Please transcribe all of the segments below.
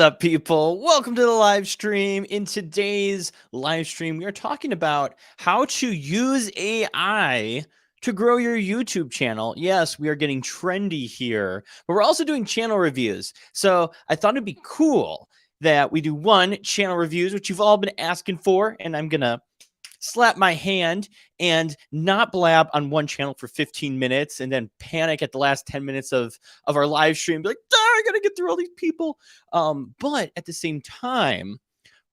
up, people? Welcome to the live stream. In today's live stream, we are talking about how to use AI to grow your YouTube channel. Yes, we are getting trendy here, but we're also doing channel reviews. So I thought it'd be cool that we do one channel reviews, which you've all been asking for, and I'm gonna slap my hand and not blab on one channel for 15 minutes and then panic at the last 10 minutes of our live stream, be like, I gotta get through all these people. But at the same time,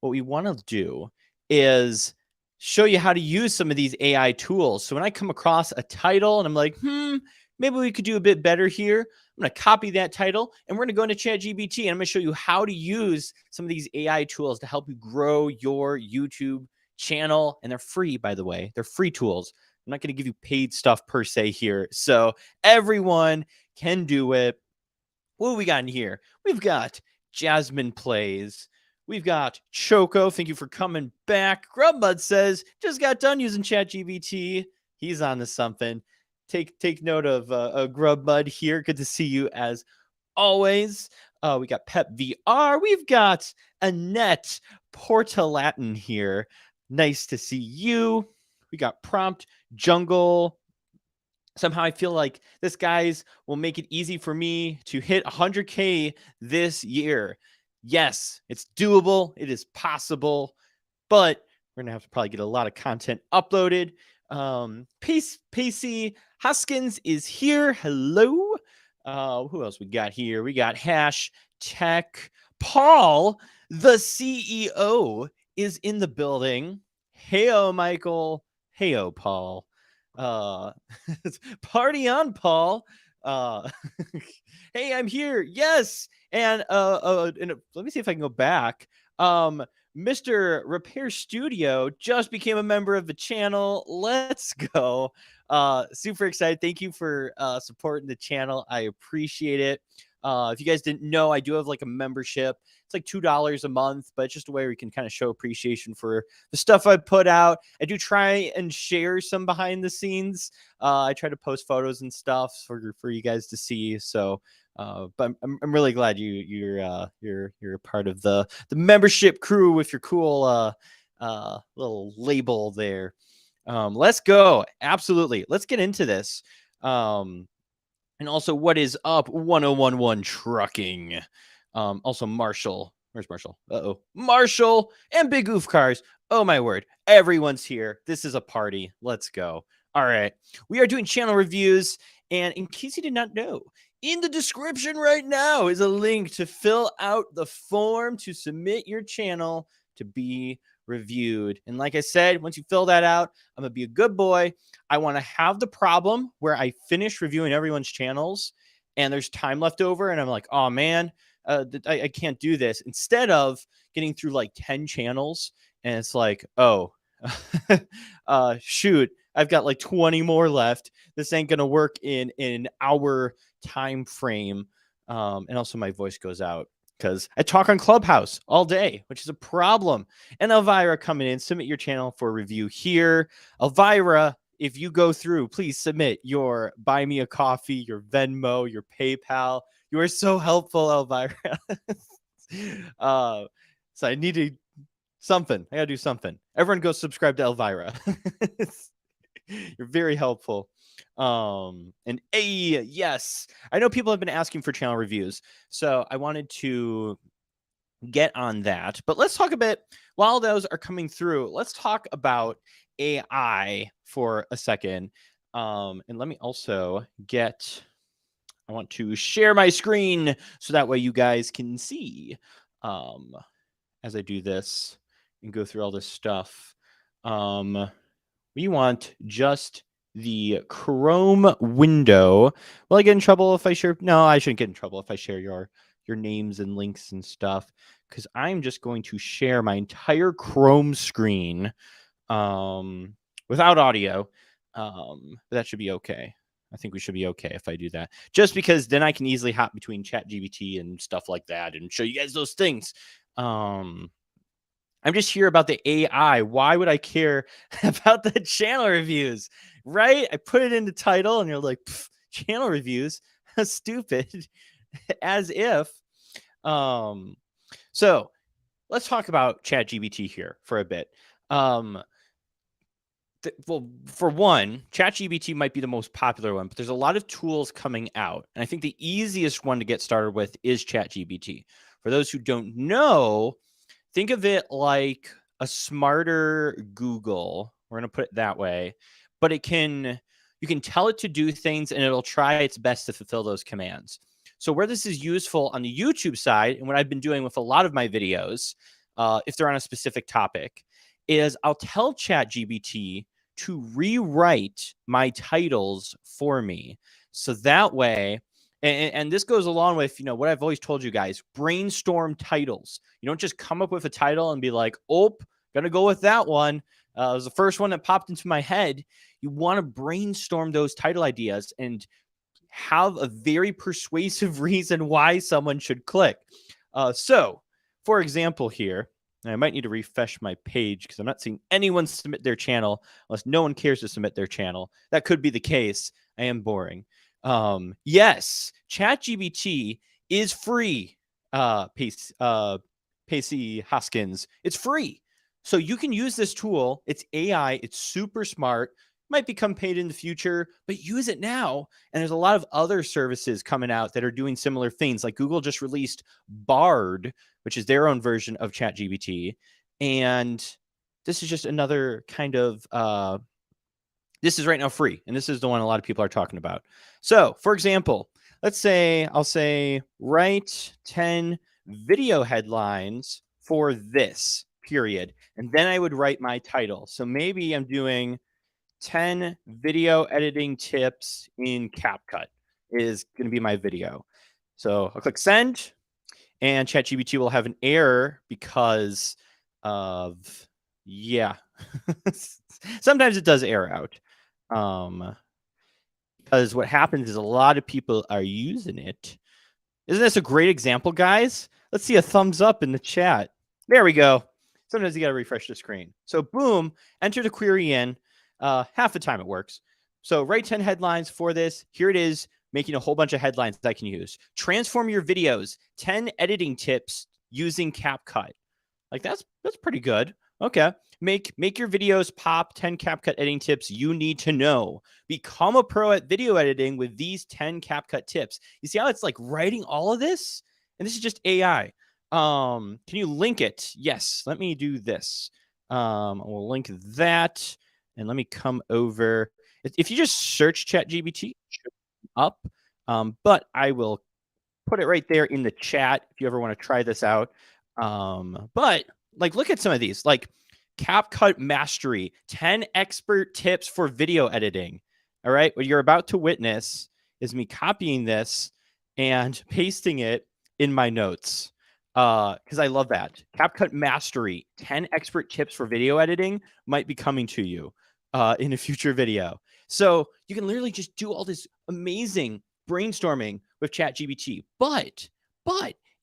what we want to do is show you how to use some of these AI tools. So when I come across a title and I'm like, maybe we could do a bit better here, I'm going to copy that title and we're going to go into ChatGPT and I'm going to show you how to use some of these AI tools to help you grow your YouTube channel. And they're free, by the way. They're free tools. I'm not going to give you paid stuff per se here. So everyone can do it. What do we got in here? We've got Jasmine Plays. We've got Choco. Thank you for coming back. Grubbud says, just got done using ChatGPT. He's on to something. Take note of Grubbud here. Good to see you as always. We got Pep VR. We've got Annette Portalatin here. Nice to see you. We got Prompt Jungle. Somehow I feel like this guys will make it easy for me to hit 100K this year. Yes, it's doable. It is possible, but we're going to have to probably get a lot of content uploaded. Pacey Hoskins is here. Hello. Who else we got here? We got Hash Tech. Paul, the CEO, is in the building. Heyo, Michael. Heyo, Paul. Party on, Paul. Hey, I'm here. Yes. And let me see if I can go back. Mr. Repair Studio just became a member of the channel. Let's go. Super excited. Thank you for supporting the channel. I appreciate it. If you guys didn't know, I do have like a membership. It's like $2 a month, but it's just a way we can kind of show appreciation for the stuff I put out. I do try and share some behind the scenes. I try to post photos and stuff for you guys to see. So, but I'm really glad you're a part of the membership crew with your cool little label there. Let's go. Absolutely. Let's get into this. And also, what is up? 1011 Trucking. Also, Marshall. Where's Marshall? Marshall and Big Oof Cars. Oh, my word. Everyone's here. This is a party. Let's go. All right. We are doing channel reviews. And in case you did not know, in the description right now is a link to fill out the form to submit your channel to be reviewed. And like I said, once you fill that out, I'm going to be a good boy. I want to have the problem where I finish reviewing everyone's channels and there's time left over. And I'm like, oh, man, I can't do this. Instead of getting through like 10 channels and it's like, oh, shoot, I've got like 20 more left. This ain't going to work in an hour time frame. And also my voice goes out because I talk on Clubhouse all day, which is a problem. And Elvira coming in, submit your channel for review here. Elvira, if you go through, please submit your Buy Me a Coffee, your Venmo, your PayPal. You are so helpful, Elvira. So I need to something. I got to do something. Everyone go subscribe to Elvira. You're very helpful. And yes, I know people have been asking for channel reviews, so I wanted to get on that. But let's talk a bit while those are coming through. Let's talk about AI for a second. And let me also I want to share my screen so that way you guys can see as I do this and go through all this stuff. We want just the Chrome window. Will I get in trouble if I share? No, I shouldn't get in trouble if I share your names and links and stuff, because I'm just going to share my entire Chrome screen without audio. That should be okay. I think we should be okay if I do that, just because then I can easily hop between ChatGPT and stuff like that and show you guys those things. I'm just here about the AI. Why would I care about the channel reviews, right? I put it in the title and you're like, channel reviews? Stupid. As if. So let's talk about ChatGPT here for a bit. Well, for one, ChatGPT might be the most popular one, but there's a lot of tools coming out. And I think the easiest one to get started with is ChatGPT. For those who don't know, think of it like a smarter Google. We're going to put it that way. But you can tell it to do things and it'll try its best to fulfill those commands. So where this is useful on the YouTube side, and what I've been doing with a lot of my videos, if they're on a specific topic, is I'll tell ChatGPT to rewrite my titles for me. So that way, and this goes along with, what I've always told you guys, brainstorm titles. You don't just come up with a title and be like, oh, gonna go with that one. It was the first one that popped into my head. You want to brainstorm those title ideas and have a very persuasive reason why someone should click. So, for example here, and I might need to refresh my page because I'm not seeing anyone submit their channel unless no one cares to submit their channel. That could be the case. I am boring. Yes, ChatGPT is free. Pacey Hoskins, it's free. So you can use this tool. It's AI. It's super smart. Might become paid in the future, but use it now. And there's a lot of other services coming out that are doing similar things. Like Google just released Bard, which is their own version of ChatGPT. And this is just another kind of, this is right now free. And this is the one a lot of people are talking about. So for example, let's say I'll say write 10 video headlines for this period. And then I would write my title. So maybe I'm doing 10 video editing tips in CapCut is going to be my video. So I'll click send, and ChatGPT will have an error because of, yeah. Sometimes it does error out. Because what happens is a lot of people are using it. Isn't this a great example, guys? Let's see a thumbs up in the chat. There we go. Sometimes you got to refresh the screen. So boom, enter the query in. Half the time it works. So write 10 headlines for this. Here it is, making a whole bunch of headlines that I can use. Transform your videos, 10 editing tips using CapCut. Like that's pretty good. Okay. Make your videos pop, 10 CapCut editing tips you need to know. Become a pro at video editing with these 10 CapCut tips. You see how it's like writing all of this? And this is just AI. Can you link it? Yes. Let me do this. We'll link that. And let me come over. If you just search ChatGPT, up. But I will put it right there in the chat if you ever want to try this out. But like, look at some of these, like CapCut Mastery, 10 expert tips for video editing. All right. What you're about to witness is me copying this and pasting it in my notes. Because I love that. CapCut Mastery, 10 expert tips for video editing might be coming to you in a future video. So you can literally just do all this amazing brainstorming with ChatGPT. But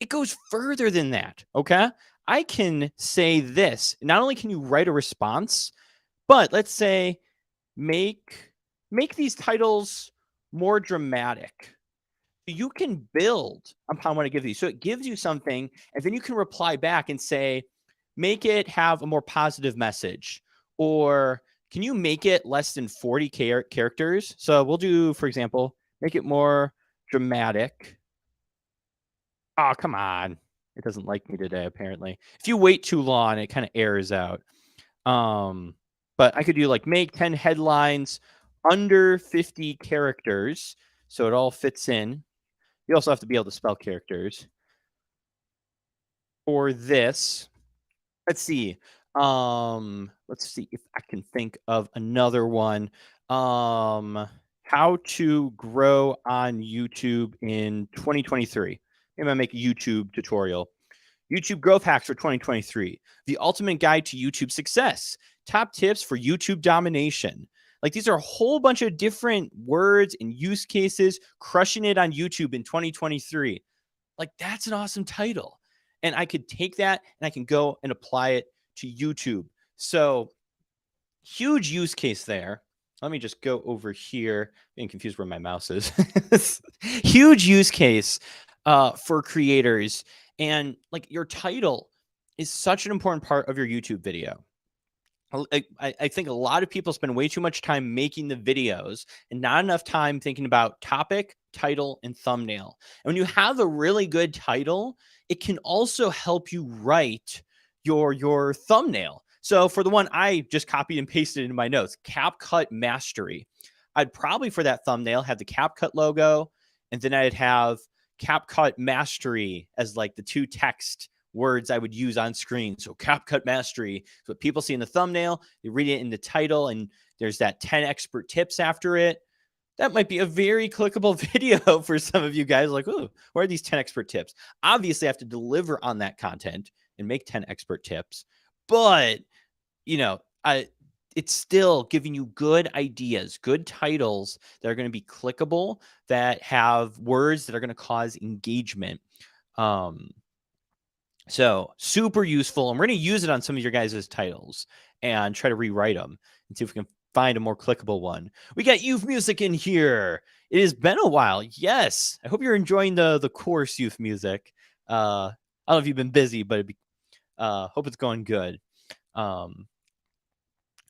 it goes further than that, okay? I can say this. Not only can you write a response, but let's say make these titles more dramatic. You can build upon what it gives you. So it gives you something, and then you can reply back and say, make it have a more positive message. Or can you make it less than 40 characters? So we'll do, for example, make it more dramatic. Oh, come on. It doesn't like me today, apparently. If you wait too long, it kind of errors out. But I could do like make 10 headlines under 50 characters. So it all fits in. You also have to be able to spell characters. For this, let's see. Let's see if I can think of another one. How to grow on YouTube in 2023. Maybe I make a YouTube tutorial. YouTube growth hacks for 2023. The ultimate guide to YouTube success. Top tips for YouTube domination. Like these are a whole bunch of different words and use cases, crushing it on YouTube in 2023. Like that's an awesome title. And I could take that and I can go and apply it to YouTube. So huge use case there. Let me just go over here. Being confused where my mouse is. Huge use case for creators. And like your title is such an important part of your YouTube video. I think a lot of people spend way too much time making the videos and not enough time thinking about topic, title, and thumbnail. And when you have a really good title, it can also help you write your thumbnail. So for the one I just copied and pasted into my notes, CapCut Mastery, I'd probably for that thumbnail have the CapCut logo, and then I'd have CapCut Mastery as like the two text words I would use on screen. So CapCut Mastery is what people see in the thumbnail. They read it in the title, and there's that 10 expert tips after it. That might be a very clickable video for some of you guys. Like, oh, what are these 10 expert tips? Obviously, I have to deliver on that content and make 10 expert tips. But, you know, it's still giving you good ideas, good titles that are going to be clickable, that have words that are going to cause engagement. So super useful. And we're going to use it on some of your guys' titles and try to rewrite them and see if we can find a more clickable one. We got youth music in here. It has been a while. Yes. I hope you're enjoying the course youth music. I don't know if you've been busy, but hope it's going good. Paul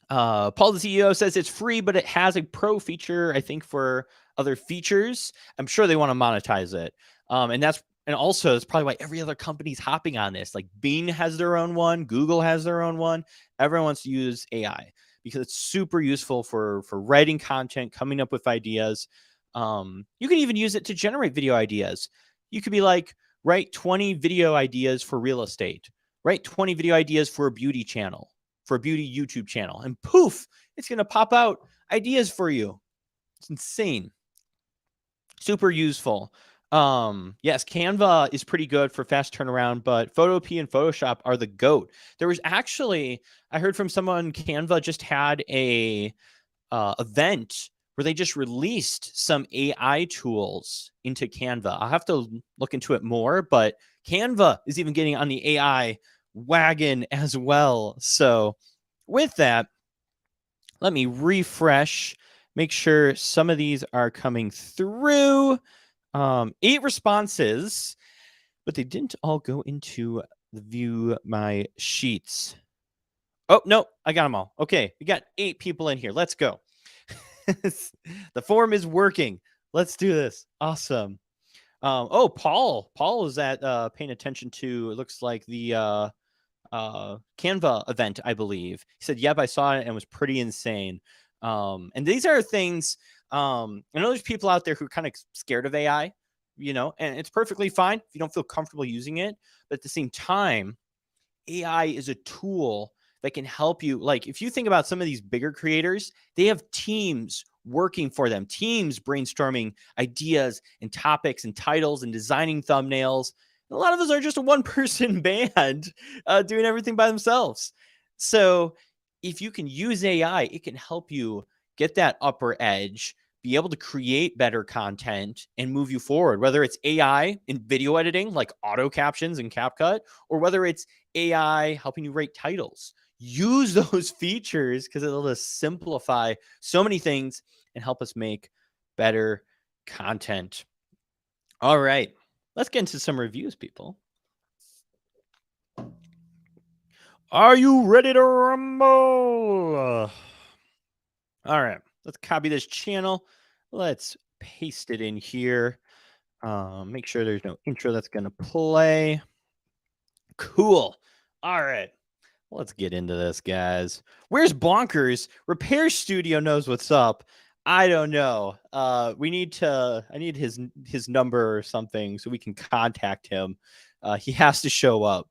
the CEO says it's free, but it has a pro feature, I think, for other features. I'm sure they want to monetize it. And also, that's probably why every other company's hopping on this. Like Bing has their own one, Google has their own one. Everyone wants to use AI because it's super useful for writing content, coming up with ideas. You can even use it to generate video ideas. You could be like, write 20 video ideas for real estate, write 20 video ideas for a beauty channel, for a beauty YouTube channel, and poof, it's going to pop out ideas for you. It's insane. Super useful. Yes, Canva is pretty good for fast turnaround, but Photopea and Photoshop are the GOAT. There was actually, I heard from someone, Canva just had a event where they just released some AI tools into Canva. I'll have to look into it more, but Canva is even getting on the AI wagon as well. So with that, let me refresh, make sure some of these are coming through. 8 responses, but they didn't all go into the view my sheets. Oh, no, I got them all. Okay, we got 8 people in here. Let's go. The form is working. Let's do this. Awesome. Oh, Paul is at paying attention to, it looks like the Canva event, I believe. He said, yep, I saw it and it was pretty insane. And these are things, I know there's people out there who are kind of scared of AI, and it's perfectly fine if you don't feel comfortable using it. But at the same time, AI is a tool that can help you. Like if you think about some of these bigger creators, they have teams working for them, teams brainstorming ideas and topics and titles and designing thumbnails. A lot of us are just a one-person band doing everything by themselves. So if you can use AI, it can help you get that upper edge, be able to create better content and move you forward, whether it's AI in video editing, like auto captions and CapCut, or whether it's AI helping you write titles. Use those features because it'll just simplify so many things and help us make better content. All right, let's get into some reviews, people. Are you ready to rumble? All right, let's copy this channel. Let's paste it in here. Make sure there's no intro that's going to play. Cool. All right. Let's get into this, guys. Where's Bonkers? Repair Studio knows what's up. I don't know. I need his number or something so we can contact him. He has to show up.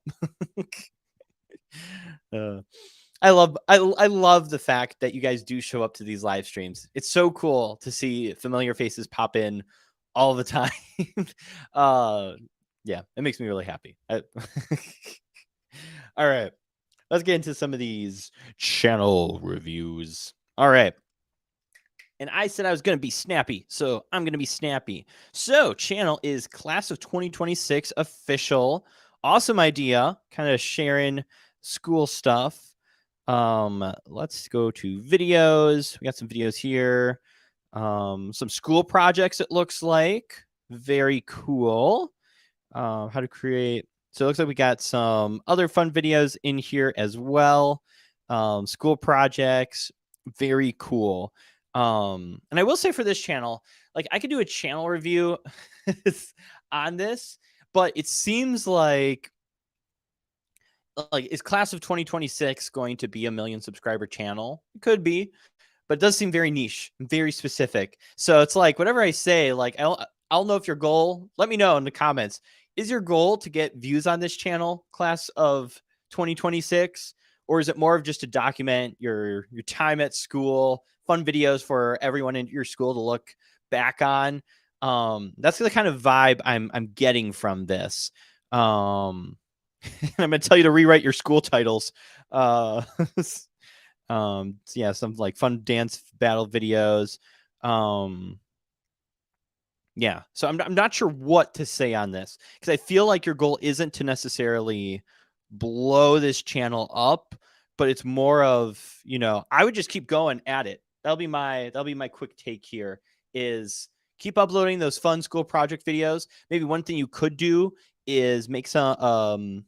I love the fact that you guys do show up to these live streams. It's so cool to see familiar faces pop in all the time. Yeah, it makes me really happy. All right, let's get into some of these channel reviews. All right. And I said I was going to be snappy, so I'm going to be snappy. So channel is class of 2026 official. Awesome idea, kind of sharing school stuff. Let's go to videos. We got some videos here. Some school projects, it looks like. Very cool. How to create So it looks like we got some other fun videos in here as well. School projects, very cool. And I will say for this channel, like I could do a channel review on this, but it seems like is class of 2026 going to be a million subscriber channel? It could be, but it does seem very niche, very specific. So it's like whatever I say, like I'll know if your goal, let me know in the comments. Is your goal to get views on this channel, class of 2026? Or is it more of just to document your time at school, fun videos for everyone in your school to look back on? That's the kind of vibe I'm getting from this. I'm gonna tell you to rewrite your school titles. Yeah, some like fun dance battle videos. Yeah, so I'm not sure what to say on this because I feel like your goal isn't to necessarily blow this channel up, but it's more of, I would just keep going at it. That'll be my quick take here is keep uploading those fun school project videos. Maybe one thing you could do is make some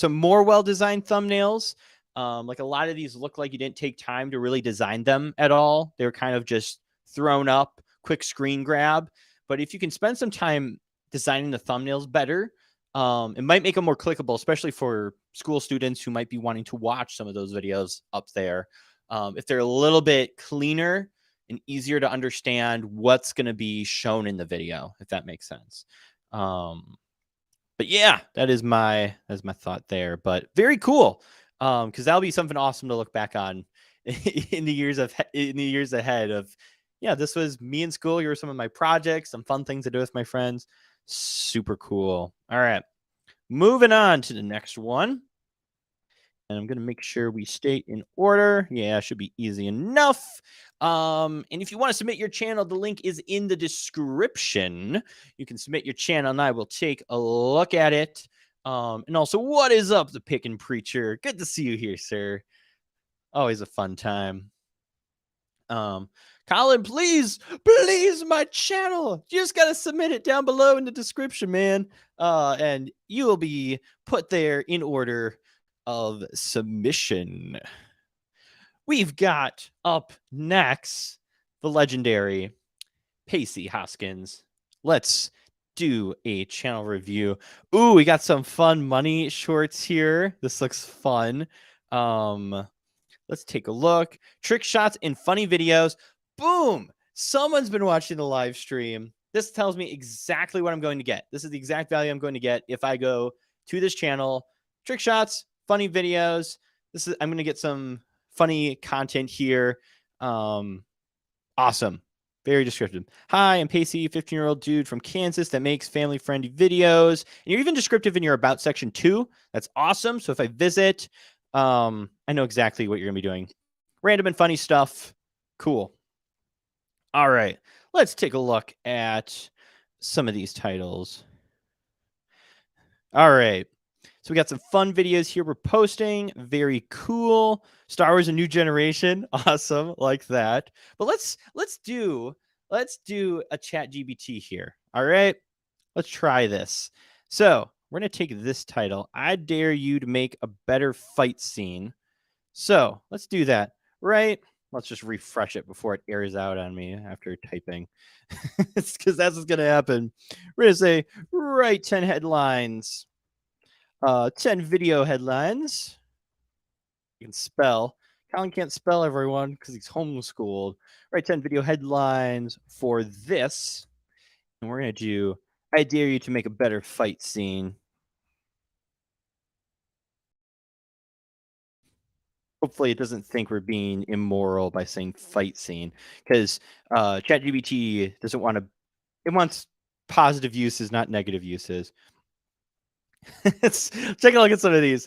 more well-designed thumbnails. Like a lot of these look like you didn't take time to really design them at all. They were kind of just thrown up, quick screen grab. But if you can spend some time designing the thumbnails better, it might make them more clickable, especially for school students who might be wanting to watch some of those videos up there. If they're a little bit cleaner and easier to understand what's going to be shown in the video, if that makes sense. But yeah, that is my thought there. But very cool, because that'll be something awesome to look back on in the years ahead. Of yeah, this was me in school. Here were some of my projects, some fun things to do with my friends. Super cool. All right, moving on to the next one. And I'm going to make sure we stay in order. Yeah, should be easy enough. And if you want to submit your channel, the link is in the description. You can submit your channel and I will take a look at it. And also, what is up, the Pickin' Preacher? Good to see you here, sir. Always a fun time. Colin, please, my channel. You just gotta submit it down below in the description, man. And you will be put there in order of submission. We've got up next the legendary Pacey Hoskins. Let's do a channel review. Ooh, we got some fun money shorts here. This looks fun. Let's take a look. Trick shots and funny videos. Boom! Someone's been watching the live stream. This tells me exactly what I'm going to get. This is the exact value I'm going to get if I go to this channel. Trick shots, funny videos. I'm going to get some funny content here. Awesome. Very descriptive. Hi, I'm Pacey, 15-year-old dude from Kansas that makes family-friendly videos. And you're even descriptive in your about section too. That's awesome. So if I visit, I know exactly what you're going to be doing. Random and funny stuff. Cool. All right. Let's take a look at some of these titles. All right. So we got some fun videos here we're posting. Very cool. Star Wars: A New Generation. Awesome. Like that. But let's do a chat GBT here. All right. Let's try this. So we're going to take this title. I dare you to make a better fight scene. So let's do that. Right. Let's just refresh it before it airs out on me after typing. It's because that's what's going to happen. We're going to say, write 10 headlines. 10 video headlines. You can spell. Colin can't spell, everyone, because he's homeschooled. Write 10 video headlines for this. And we're going to do, I dare you to make a better fight scene. Hopefully it doesn't think we're being immoral by saying fight scene, because ChatGPT doesn't want to, it wants positive uses, not negative uses. Take a look at some of these.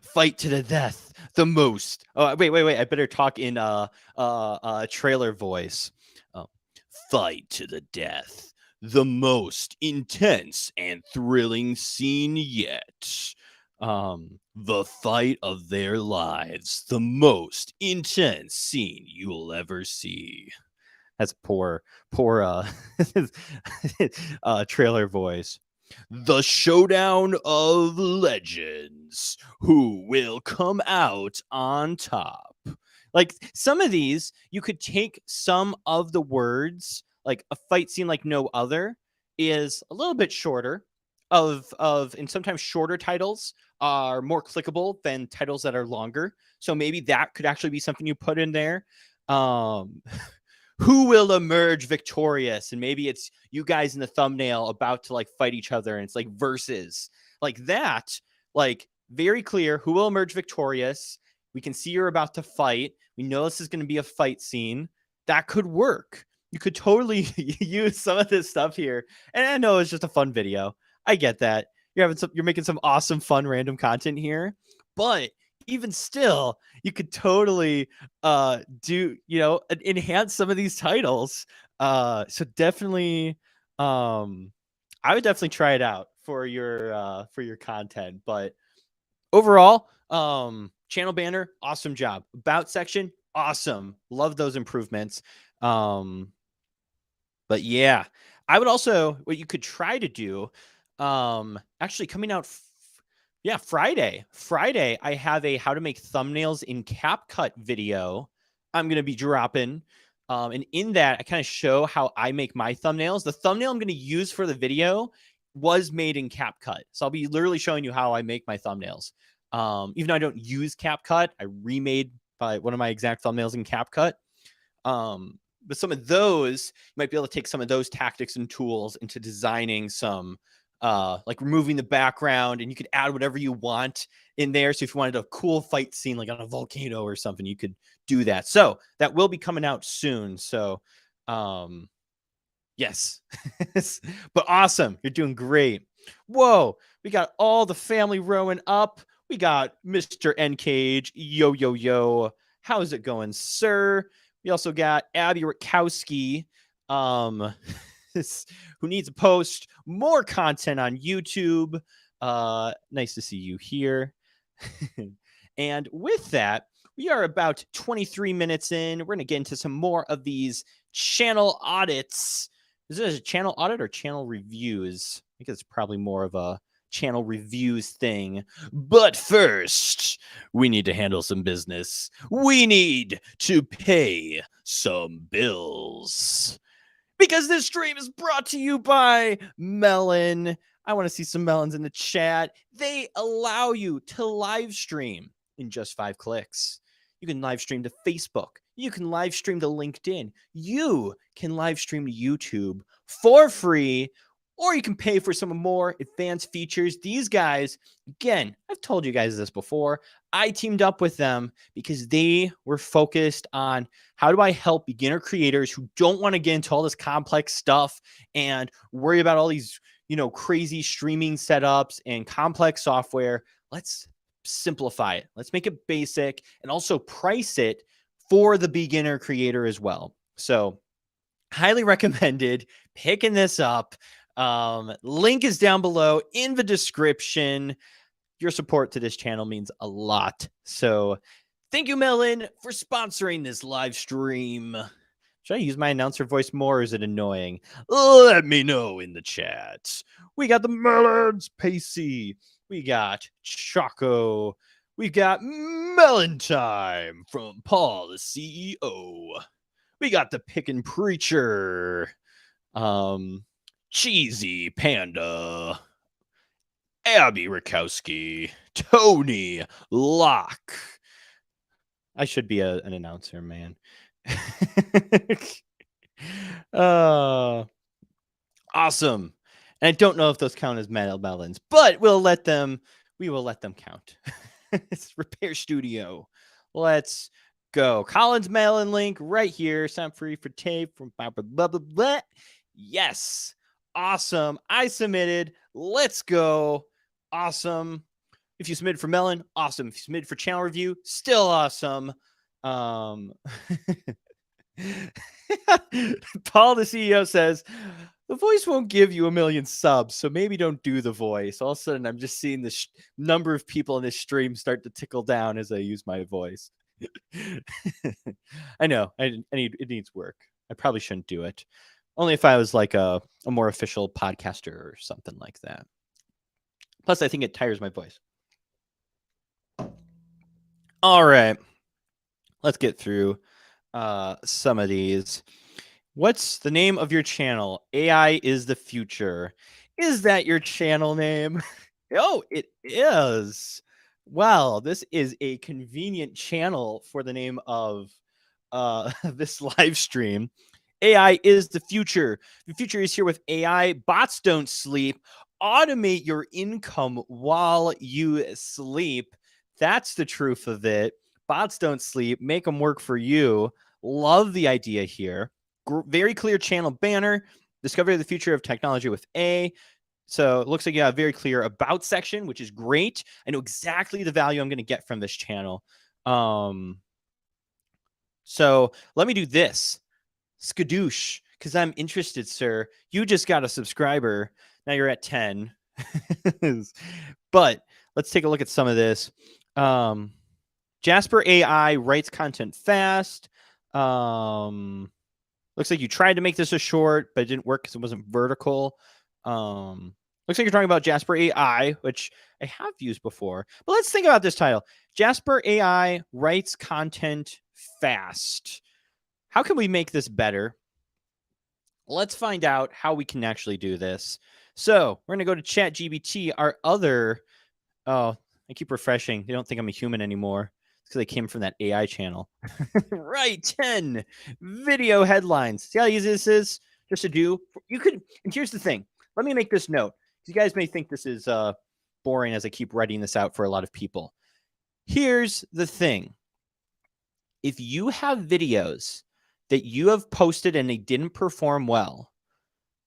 Fight to the death, the most. Oh, wait. I better talk in trailer voice. Fight to the death, the most intense and thrilling scene yet. The fight of their lives, the most intense scene you'll ever see. That's poor trailer voice. The showdown of legends. Who will come out on top? Like some of these, you could take some of the words, like a fight scene like no other is a little bit shorter and sometimes shorter titles are more clickable than titles that are longer. So maybe that could actually be something you put in there. Um who will emerge victorious, and maybe it's you guys in the thumbnail about to like fight each other and it's like versus like that, like very clear who will emerge victorious. We can see you're about to fight. We know this is going to be a fight scene. That could work. You could totally use some of this stuff here. And I know it's just a fun video. I get that. You're making some awesome fun random content here, but even still, you could totally do, enhance some of these titles. So definitely I would definitely try it out for your content. But overall, channel banner, awesome job. About section, awesome. Love those improvements. But yeah, I would also, what you could try to do, actually coming out Friday, I have a how to make thumbnails in CapCut video I'm going to be dropping. And in that, I kind of show how I make my thumbnails. The thumbnail I'm going to use for the video was made in CapCut. So I'll be literally showing you how I make my thumbnails. Even though I don't use CapCut, I remade one of my exact thumbnails in CapCut. But some of those, you might be able to take some of those tactics and tools into designing some like removing the background, and you could add whatever you want in there. So if you wanted a cool fight scene like on a volcano or something, you could do that. So that will be coming out soon. So yes. But awesome, you're doing great. Whoa, we got all the family rowing up. We got Mr. N Cage. Yo, how's it going, sir? We also got Abby Rakowski, who needs to post more content on YouTube. Nice to see you here. And with that, we are about 23 minutes in. We're going to get into some more of these channel audits. Is this a channel audit or channel reviews? I think it's probably more of a channel reviews thing. But first, we need to handle some business. We need to pay some bills. Because this stream is brought to you by Melon. I want to see some melons in the chat. They allow you to live stream in just 5 clicks. You can live stream to Facebook. You can live stream to LinkedIn. You can live stream to YouTube for free, or you can pay for some more advanced features. These guys, again, I've told you guys this before. I teamed up with them because they were focused on how do I help beginner creators who don't want to get into all this complex stuff and worry about all these, crazy streaming setups and complex software. Let's simplify it. Let's make it basic and also price it for the beginner creator as well. So highly recommended picking this up. Link is down below in the description. Your support to this channel means a lot. So thank you, Melon, for sponsoring this live stream. Should I use my announcer voice more, or is it annoying? Let me know in the chat. We got the Melons, Pacey. We got Choco. We got Melon Time from Paul, the CEO. We got the Pickin' Preacher. Cheesy Panda, Abby Rakowski, Tony Locke. I should be an announcer, man. Awesome. And I don't know if those count as melons, but we will let them count. It's Repair Studio. Let's go. Collins Melon link right here. Sign free for tape from blah, blah, blah, blah, blah. Yes. Awesome. I submitted. Let's go. Awesome. If you submitted for Melon, awesome. If you submitted for channel review, still awesome. Paul, the CEO, says the voice won't give you 1 million subs, so maybe don't do the voice. All of a sudden, I'm just seeing the number of people in this stream start to tickle down as I use my voice. I know. It needs work. I probably shouldn't do it. Only if I was like a more official podcaster or something like that. Plus, I think it tires my voice. All right. Let's get through some of these. What's the name of your channel? AI is the future. Is that your channel name? Oh, it is. Well, this is a convenient channel for the name of this live stream. AI is the future. The future is here with AI. Bots don't sleep. Automate your income while you sleep. That's the truth of it. Bots don't sleep. Make them work for you. Love the idea here. Very clear channel banner. Discover the future of technology with A. So it looks like you have a very clear about section, which is great. I know exactly the value I'm going to get from this channel. So let me do this. Skadoosh, because I'm interested, sir. You just got a subscriber. Now you're at 10. But let's take a look at some of this. Jasper AI writes content fast. Looks like you tried to make this a short, but it didn't work because it wasn't vertical. Looks like you're talking about Jasper AI, which I have used before. But let's think about this title. Jasper AI writes content fast. How can we make this better? Let's find out how we can actually do this. So we're going to go to ChatGPT, our other... Oh, I keep refreshing. They don't think I'm a human anymore. It's because I came from that AI channel. Right, 10 video headlines. See how easy this is just to do? You could, and here's the thing. Let me make this note. You guys may think this is boring as I keep writing this out for a lot of people. Here's the thing. If you have videos that you have posted and they didn't perform well,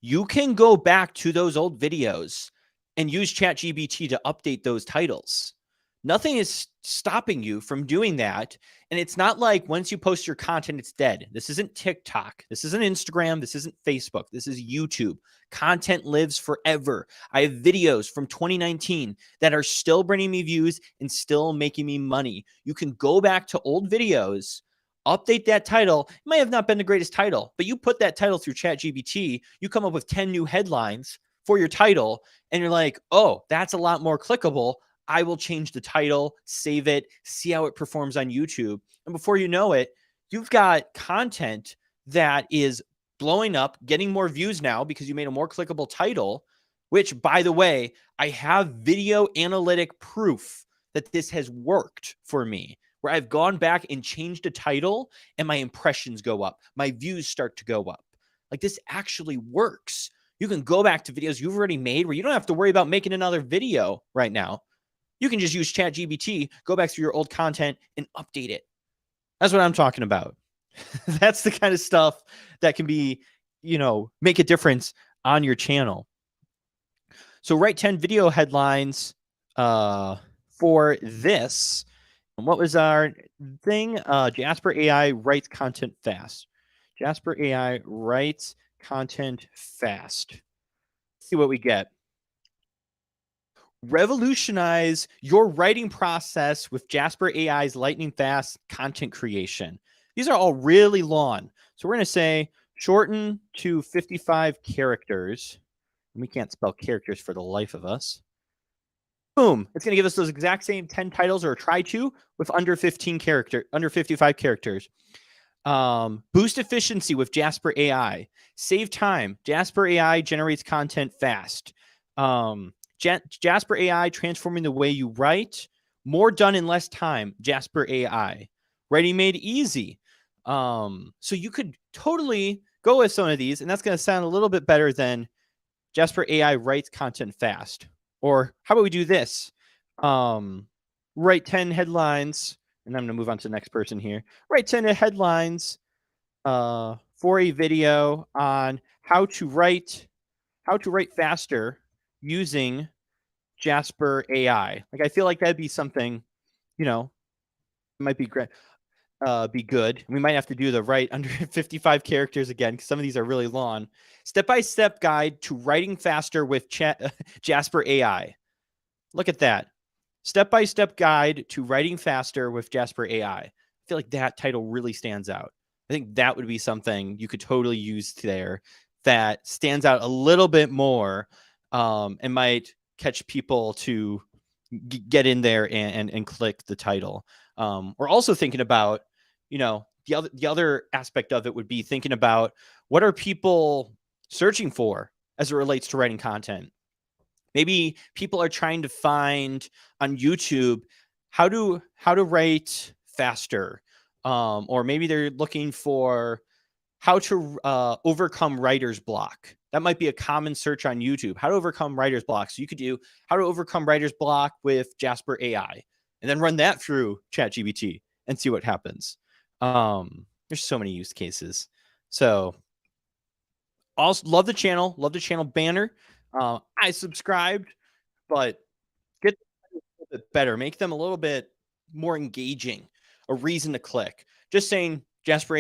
you can go back to those old videos and use ChatGPT to update those titles. Nothing is stopping you from doing that. And it's not like once you post your content, it's dead. This isn't TikTok. This isn't Instagram. This isn't Facebook. This is YouTube. Content lives forever. I have videos from 2019 that are still bringing me views and still making me money. You can go back to old videos, update that title. It might have not been the greatest title, but you put that title through ChatGPT, you come up with 10 new headlines for your title, and you're like, oh, that's a lot more clickable. I will change the title, save it, see how it performs on YouTube. And before you know it, you've got content that is blowing up, getting more views now because you made a more clickable title, which, by the way, I have video analytic proof that this has worked for me, where I've gone back and changed a title and my impressions go up. My views start to go up. Like, this actually works. You can go back to videos you've already made where you don't have to worry about making another video right now. You can just use ChatGPT, go back through your old content and update it. That's what I'm talking about. That's the kind of stuff that can be, make a difference on your channel. So write 10 video headlines for this. And what was our thing? Jasper AI writes content fast. Jasper AI writes content fast. Let's see what we get. Revolutionize your writing process with Jasper AI's lightning fast content creation. These are all really long. So we're going to say shorten to 55 characters. We can't spell characters for the life of us. Boom. It's going to give us those exact same 10 titles, or try to, with under 55 characters. Boost efficiency with Jasper AI. Save time. Jasper AI generates content fast. Jasper AI transforming the way you write. More done in less time. Jasper AI. Writing made easy. So you could totally go with some of these, and that's going to sound a little bit better than Jasper AI writes content fast. Or how about we do this? Write 10 headlines, and I'm going to move on to the next person here. Write 10 headlines for a video on how to write faster using Jasper AI. Like, I feel like that'd be something, might be great. Be good. We might have to do the write under 55 characters again, because some of these are really long. Step-by-step guide to writing faster with Jasper AI. Look at that. Step-by-step guide to writing faster with Jasper AI. I feel like that title really stands out. I think that would be something you could totally use there that stands out a little bit more, and might catch people to get in there and click the title. We're also thinking about, the other aspect of it would be thinking about what are people searching for as it relates to writing content. Maybe people are trying to find on YouTube how to write faster, or maybe they're looking for how to overcome writer's block. That might be a common search on YouTube. How to overcome writer's block. So you could do how to overcome writer's block with Jasper AI, and then run that through ChatGPT and see what happens. There's so many use cases. So also love the channel banner. I subscribed, but get them a little bit better. Make them a little bit more engaging, a reason to click. Just saying Jasper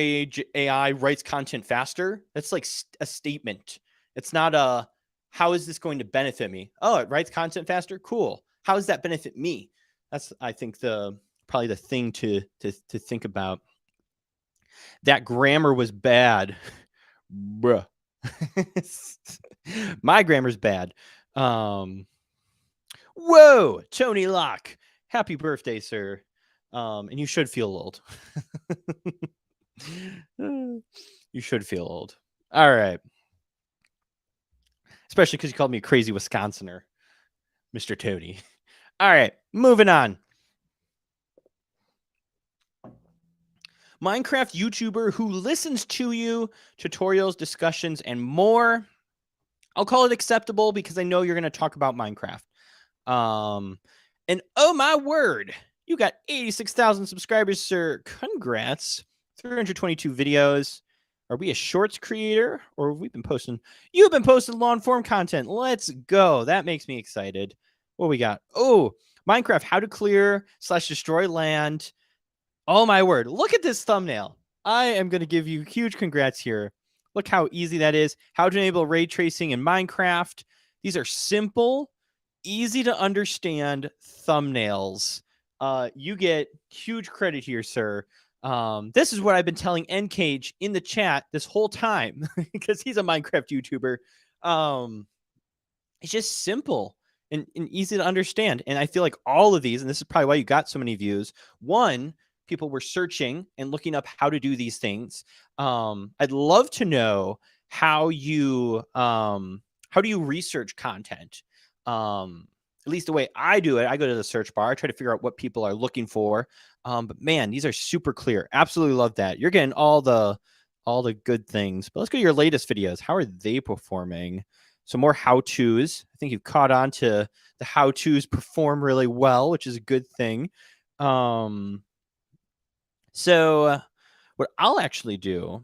AI writes content faster. That's like a statement. It's not a, how is this going to benefit me? Oh, it writes content faster? Cool. How does that benefit me? That's, I think, probably the thing to think about. That grammar was bad. Bruh. My grammar's bad. Whoa, Tony Locke. Happy birthday, sir. And you should feel old. You should feel old. All right. Especially because you called me a crazy Wisconsinner, Mr. Tony. All right, moving on. Minecraft YouTuber who listens to you, tutorials, discussions, and more. I'll call it acceptable because I know you're going to talk about Minecraft. And oh my word, you got 86,000 subscribers, sir. Congrats. 322 videos. Are we a shorts creator, or have we been posting? You've been posting long form content. Let's go. That makes me excited. What we got? Oh, Minecraft, how to clear / destroy land. Oh my word. Look at this thumbnail. I am going to give you huge congrats here. Look how easy that is. How to enable ray tracing in Minecraft. These are simple, easy to understand thumbnails. You get huge credit here, sir. This is what I've been telling Ncage in the chat this whole time because he's a Minecraft YouTuber. It's just simple and easy to understand. And I feel like all of these, and this is probably why you got so many views. One, people were searching and looking up how to do these things. I'd love to know how you research content. At least the way I do it, I go to the search bar. I try to figure out what people are looking for. But man, these are super clear. Absolutely love that. You're getting all the good things. But let's go to your latest videos. How are they performing? So more how-tos. I think you've caught on to the how-tos perform really well, which is a good thing. So what I'll actually do,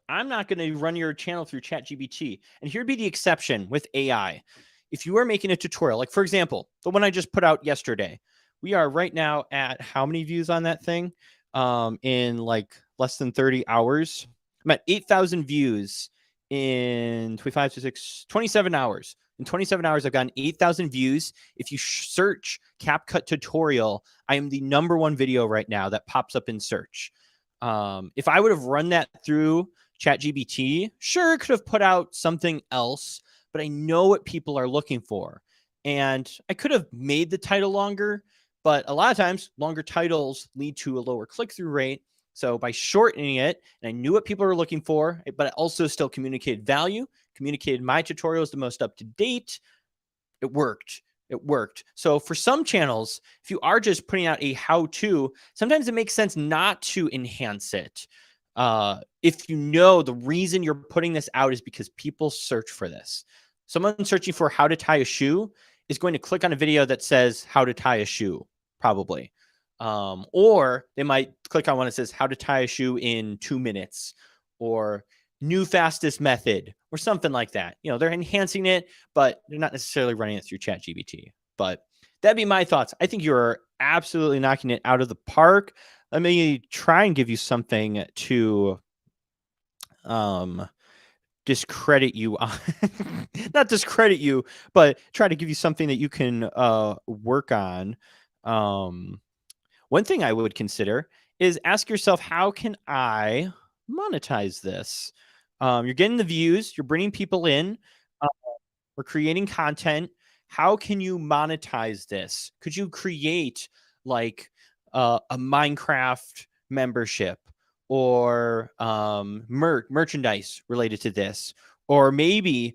I'm not going to run your channel through ChatGPT. And here'd be the exception with AI. If you are making a tutorial, like for example, the one I just put out yesterday, we are right now at how many views on that thing? In like less than 30 hours. I'm at 8,000 views in 25 to 27 hours. In 27 hours, I've gotten 8,000 views. If you search CapCut tutorial, I am the #1 video right now that pops up in search. If I would have run that through ChatGPT, sure, it could have put out something else, but I know what people are looking for. And I could have made the title longer, but a lot of times longer titles lead to a lower click-through rate. So by shortening it, and I knew what people were looking for, but I also still communicated value, communicated my tutorial is the most up to date. It worked. It worked. So for some channels, if you are just putting out a how-to, sometimes it makes sense not to enhance it. If you know the reason you're putting this out is because people search for this. Someone searching for how to tie a shoe is going to click on a video that says how to tie a shoe, probably. Or they might click on one that says how to tie a shoe in 2 minutes, or new fastest method, or something like that. You know, they're enhancing it, but they're not necessarily running it through ChatGPT. But that'd be my thoughts. I think you're absolutely knocking it out of the park. Let me try and give you something to discredit you on. Not discredit you, but try to give you something that you can work on. One thing I would consider is ask yourself, how can I monetize this? You're getting the views, you're bringing people in, uh, we're creating content. How can you monetize this? Could you create like a Minecraft membership or merchandise related to this? Or maybe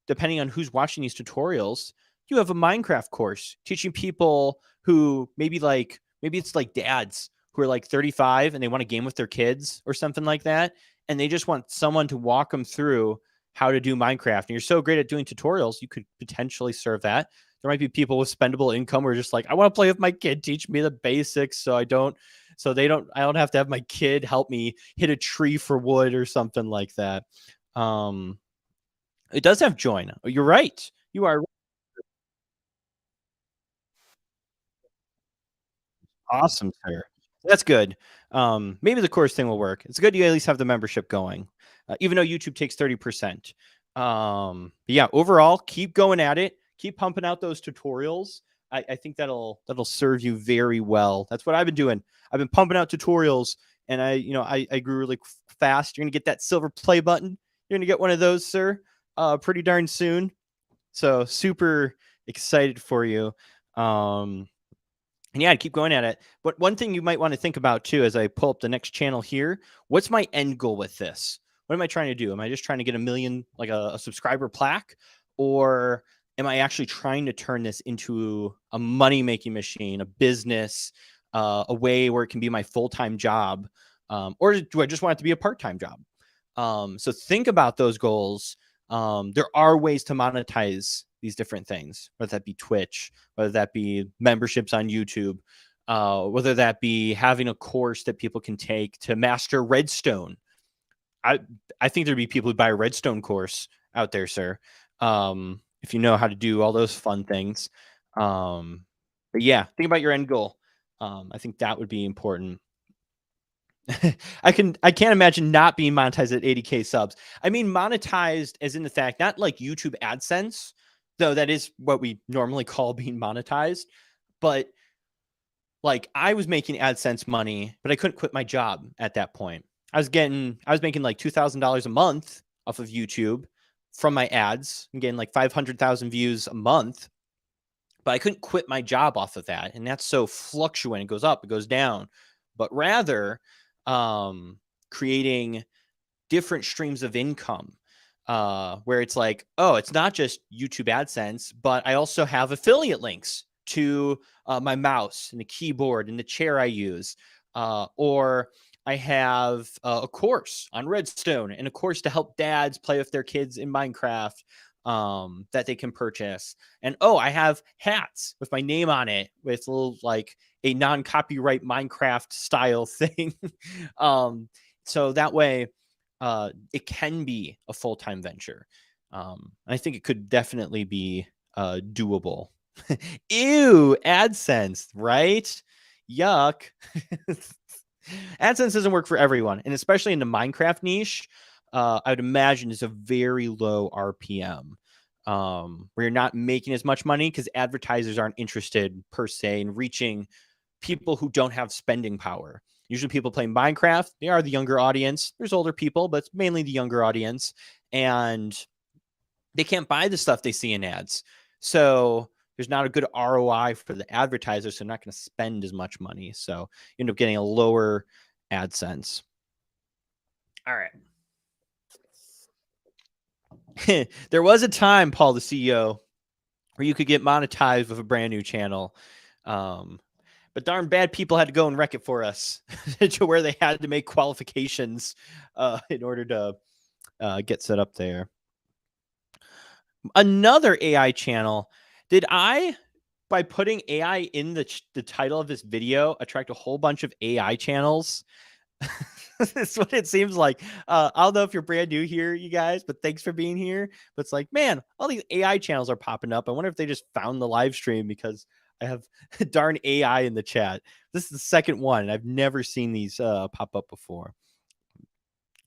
depending on who's watching these tutorials, you have a Minecraft course teaching people who maybe it's like dads who are like 35 and they want to game with their kids or something like that, and they just want someone to walk them through how to do Minecraft. And you're so great at doing tutorials, you could potentially serve that. There might be people with spendable income who are just like, I want to play with my kid, teach me the basics so I don't have to have my kid help me hit a tree for wood or something like that. Um, it does have join. You're right. You are awesome, sir. That's good. Maybe the course thing will work. It's good you at least have the membership going, even though YouTube takes 30%. Yeah, overall, keep going at it. Keep pumping out those tutorials. I think that'll serve you very well. That's what I've been doing. I've been pumping out tutorials, and I grew really fast. You're gonna get that silver play button. You're gonna get one of those, sir, pretty darn soon. So super excited for you. Um, and yeah, I'd keep going at it. But one thing you might want to think about too, as I pull up the next channel here, what's my end goal with this? What am I trying to do? Am I just trying to get a million, like a subscriber plaque? Or am I actually trying to turn this into a money making machine, a business, a way where it can be my full time job? Or do I just want it to be a part time job? So think about those goals. There are ways to monetize these different things, whether that be Twitch, whether that be memberships on YouTube, whether that be having a course that people can take to master Redstone. I I think there'd be people who buy a Redstone course out there, sir. If you know how to do all those fun things. But yeah, think about your end goal. I think that would be important. I can't imagine not being monetized at 80K subs. I mean monetized as in the fact, not like YouTube AdSense, though that is what we normally call being monetized, but like I was making AdSense money, but I couldn't quit my job at that point. I was making like $2,000 a month off of YouTube from my ads. I'm getting like 500,000 views a month, but I couldn't quit my job off of that. And that's so fluctuant. It goes up, it goes down, but rather creating different streams of income, where it's like, oh, it's not just YouTube AdSense, but I also have affiliate links to my mouse and the keyboard and the chair I use, or I have a course on Redstone and a course to help dads play with their kids in Minecraft, that they can purchase. And oh, I have hats with my name on it with a little like a non-copyright Minecraft style thing. So that way, it can be a full-time venture. I think it could definitely be doable. Ew, AdSense, right? Yuck. AdSense doesn't work for everyone, and especially in the Minecraft niche, I would imagine it's a very low RPM, where you're not making as much money because advertisers aren't interested per se in reaching people who don't have spending power. Usually people playing Minecraft, they are the younger audience. There's older people, but it's mainly the younger audience. And they can't buy the stuff they see in ads. So there's not a good ROI for the advertisers. So they're not going to spend as much money. So you end up getting a lower AdSense. All right. There was a time, Paul, the CEO, where you could get monetized with a brand new channel. But darn bad people had to go and wreck it for us to where they had to make qualifications in order to get set up there. Another AI channel. Did I, by putting AI in the title of this video, attract a whole bunch of AI channels? That's what it seems like. I don't know if you're brand new here, you guys, but thanks for being here. But it's like, man, all these AI channels are popping up. I wonder if they just found the live stream because I have darn AI in the chat. This is the second one, and I've never seen these pop up before.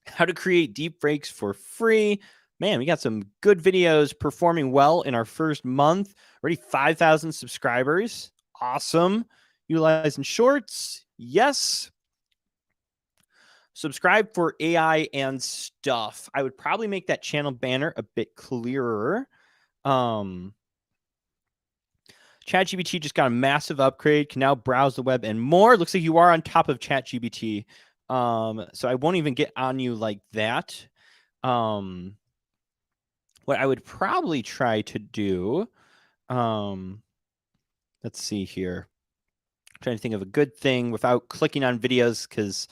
How to create deep breaks for free. Man, we got some good videos performing well in our first month. Already 5,000 subscribers. Awesome. Utilizing shorts. Yes. subscribe for AI and stuff. I would probably make that channel banner a bit clearer. ChatGPT just got a massive upgrade, can now browse the web and more. Looks like you are on top of ChatGPT. So I won't even get on you like that. What I would probably try to do, let's see here. I'm trying to think of a good thing without clicking on videos, because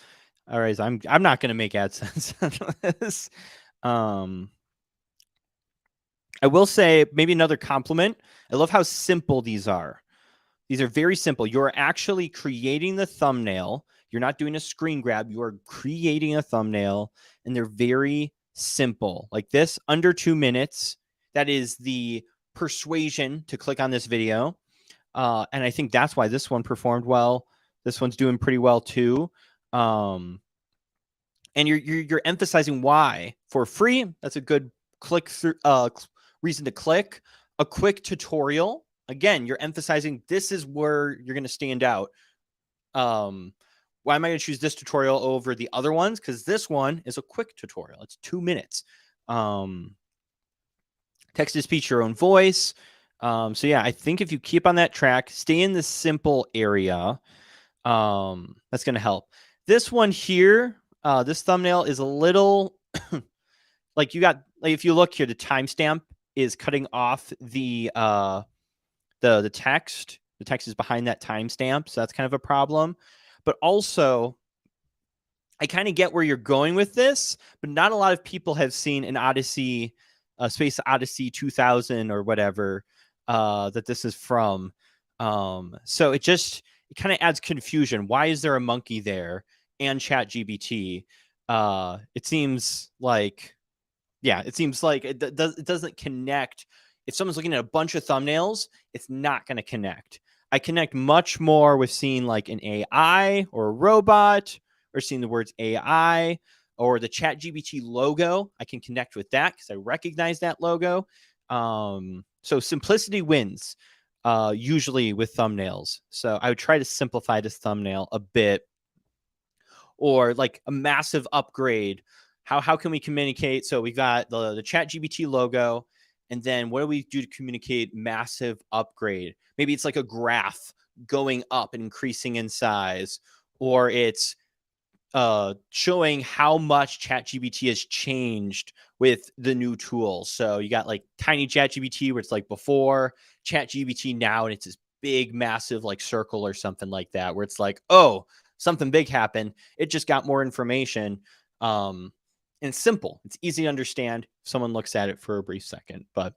all right, I'm not going to make AdSense on this. I will say maybe another compliment. I love how simple these are. These are very simple. You're actually creating the thumbnail. You're not doing a screen grab. You are creating a thumbnail, and they're very simple. Like this, under 2 minutes. That is the persuasion to click on this video. And I think that's why this one performed well. This one's doing pretty well too. And you're emphasizing why for free. That's a good click through reason to click. A quick tutorial. Again, you're emphasizing this is where you're going to stand out. Why am I going to choose this tutorial over the other ones? Because this one is a quick tutorial. It's 2 minutes. Text to speech, your own voice. So yeah, I think if you keep on that track, stay in the simple area, that's going to help. This one here, this thumbnail is a little like you got, like if you look here, the timestamp is cutting off the text. The text is behind that timestamp, so that's kind of a problem. But also, I kind of get where you're going with this, but not a lot of people have seen an Odyssey, Space Odyssey 2000 or whatever that this is from. So it kind of adds confusion. Why is there a monkey there and ChatGPT? It seems like it doesn't connect. If someone's looking at a bunch of thumbnails, it's not going to connect. I connect much more with seeing like an AI or a robot, or seeing the words AI or the ChatGPT logo. I can connect with that because I recognize that logo. So simplicity wins usually with thumbnails. So I would try to simplify this thumbnail a bit, or like a massive upgrade. How can we communicate? So we got the ChatGPT logo. And then what do we do to communicate massive upgrade? Maybe it's like a graph going up and increasing in size, or it's showing how much ChatGPT has changed with the new tools. So you got like tiny ChatGPT where it's like before, ChatGPT now, and it's this big, massive like circle or something like that, where it's like, oh, something big happened. It just got more information. And it's simple. It's easy to understand if someone looks at it for a brief second. But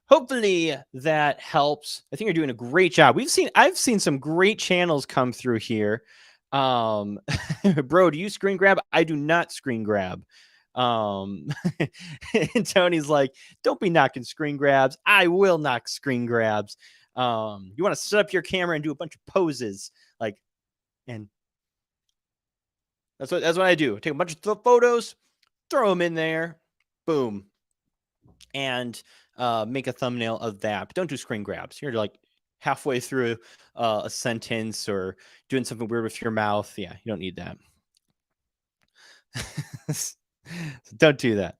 hopefully that helps. I think you're doing a great job. I've seen some great channels come through here. Bro, do you screen grab? I do not screen grab. And Tony's like, don't be knocking screen grabs. I will knock screen grabs. You want to set up your camera and do a bunch of poses, like, and that's what I do. Take a bunch of photos, throw them in there, boom, and make a thumbnail of that. But don't do screen grabs. You're like halfway through a sentence or doing something weird with your mouth. Yeah, you don't need that. So don't do that.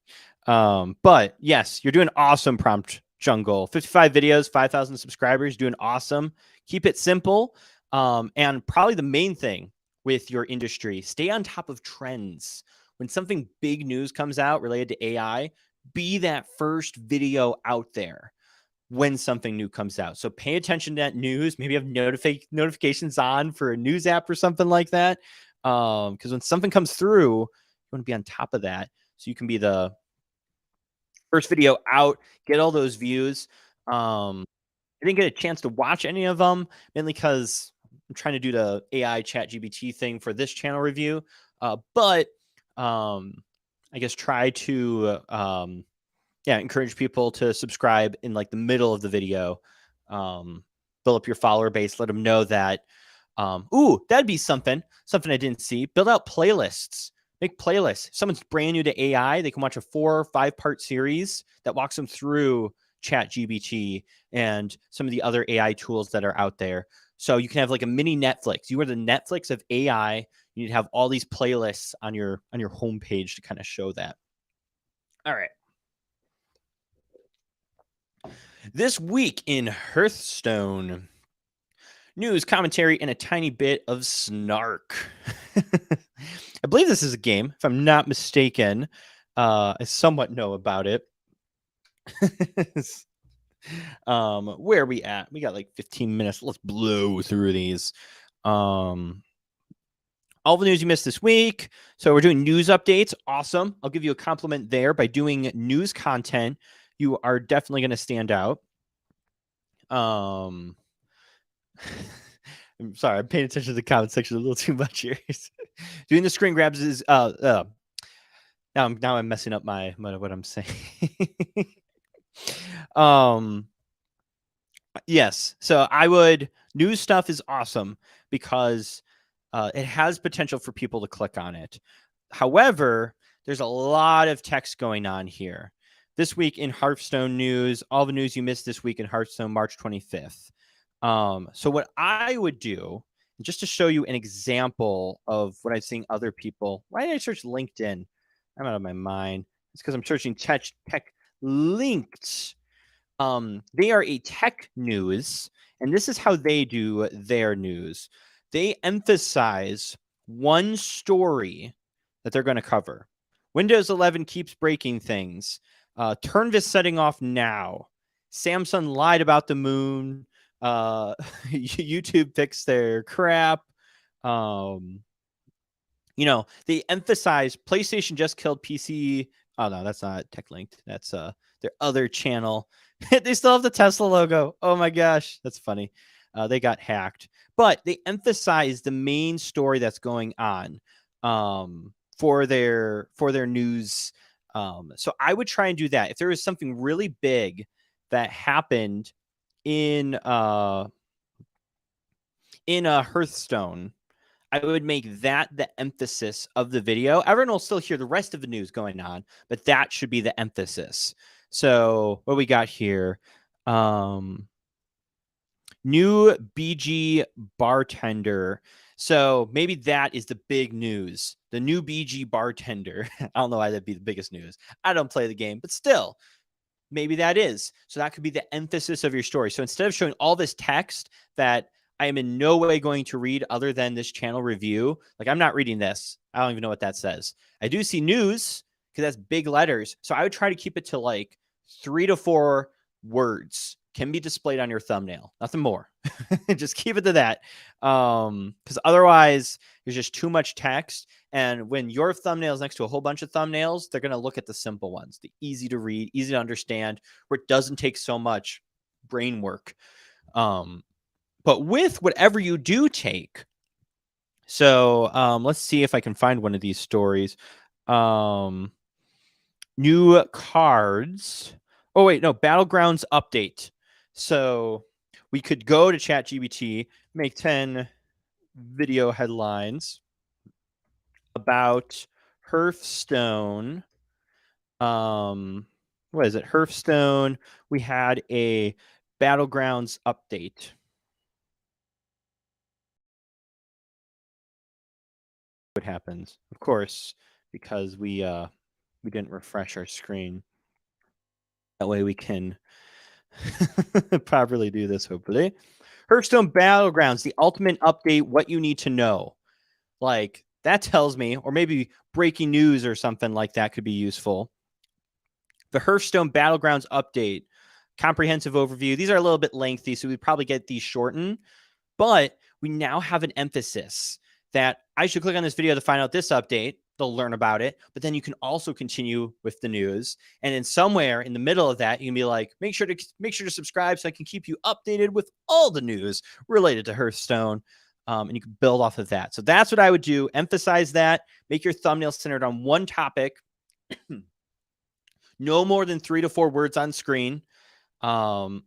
But yes, you're doing awesome, Prompt Jungle. 55 videos, 5,000 subscribers, doing awesome. Keep it simple. And probably the main thing with your industry, stay on top of trends. When something big news comes out related to AI, be that first video out there when something new comes out. So pay attention to that news. Maybe have notifications on for a news app or something like that. Because when something comes through, you want to be on top of that, so you can be the first video out, get all those views. I didn't get a chance to watch any of them, mainly because I'm trying to do the AI ChatGPT thing for this channel review. But I guess try to encourage people to subscribe in like the middle of the video. Build up your follower base. Let them know that. That'd be something I didn't see. Build out playlists. Make playlists. If someone's brand new to AI, they can watch a 4 or 5 part series that walks them through ChatGPT and some of the other AI tools that are out there. So you can have like a mini Netflix. You are the Netflix of AI. You need to have all these playlists on your homepage to kind of show that. All right. This week in Hearthstone, news, commentary, and a tiny bit of snark. I believe this is a game, if I'm not mistaken. I somewhat know about it. Where are we at? We got like 15 minutes. Let's blow through these. All the news you missed this week. So we're doing news updates. Awesome. I'll give you a compliment there. By doing news content, you are definitely going to stand out. I'm sorry, I'm paying attention to the comment section a little too much here. Doing the screen grabs is now I'm messing up my what I'm saying. Yes. So I would, news stuff is awesome because it has potential for people to click on it. However, there's a lot of text going on here. This week in Hearthstone news, all the news you missed this week in Hearthstone, March 25th. So what I would do, just to show you an example of what I've seen other people, why did I search LinkedIn? I'm out of my mind. It's because I'm searching tech linked. They are a tech news, and this is how they do their news. They emphasize one story that they're going to cover. Windows 11 keeps breaking things. Turn this setting off now. Samsung lied about the moon. YouTube fixed their crap. They emphasize PlayStation just killed PC. Oh no, that's not Tech Linked. That's their other channel. They still have the Tesla logo. Oh my gosh, that's funny. They got hacked, but they emphasize the main story that's going on for their news. So I would try and do that. If there was something really big that happened in Hearthstone, I would make that the emphasis of the video. Everyone will still hear the rest of the news going on, but that should be the emphasis. So what we got here, new BG bartender. So maybe that is the big news. The new BG bartender. I don't know why that'd be the biggest news. I don't play the game, but still, maybe that is. So that could be the emphasis of your story. So instead of showing all this text that I am in no way going to read other than this channel review, like I'm not reading this. I don't even know what that says. I do see news because that's big letters. So I would try to keep it to like 3 to 4 words can be displayed on your thumbnail. Nothing more. Just keep it to that. Because otherwise there's just too much text. And when your thumbnail is next to a whole bunch of thumbnails, they're going to look at the simple ones, the easy to read, easy to understand, where it doesn't take so much brain work. But with whatever you do take, so let's see if I can find one of these stories. New cards. Oh, wait, no, Battlegrounds update. So we could go to ChatGPT, make 10 video headlines about Hearthstone. What is it? Hearthstone. We had a Battlegrounds update. What happens? Of course, because we didn't refresh our screen. That way we can properly do this, hopefully. Hearthstone Battlegrounds, the ultimate update, what you need to know. Like, that tells me, or maybe breaking news or something like that could be useful. The Hearthstone Battlegrounds update, comprehensive overview. These are a little bit lengthy, so we'd probably get these shortened. But we now have an emphasis that I should click on this video to find out this update. They'll learn about it, but then you can also continue with the news. And in somewhere in the middle of that, you can be like, make sure to subscribe so I can keep you updated with all the news related to Hearthstone. And you can build off of that. So that's what I would do. Emphasize that. Make your thumbnail centered on one topic. No more than 3 to 4 words on screen. And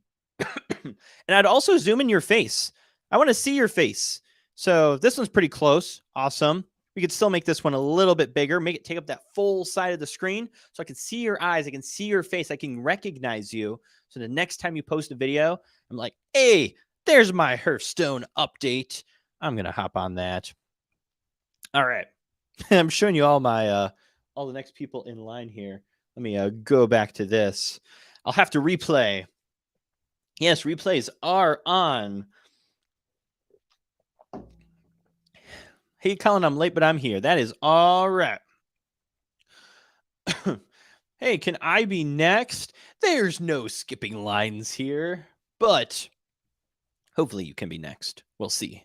I'd also zoom in your face. I want to see your face. So this one's pretty close. Awesome. We could still make this one a little bit bigger, make it take up that full side of the screen so I can see your eyes, I can see your face, I can recognize you. So the next time you post a video, I'm like, hey, There's my Hearthstone update. I'm going to hop on that. All right. I'm showing you all my all the next people in line here. Let me go back to this. I'll have to replay. Yes, replays are on. Hey, Colin, I'm late, but I'm here. That is all right. Hey, can I be next? There's no skipping lines here, but hopefully you can be next. We'll see.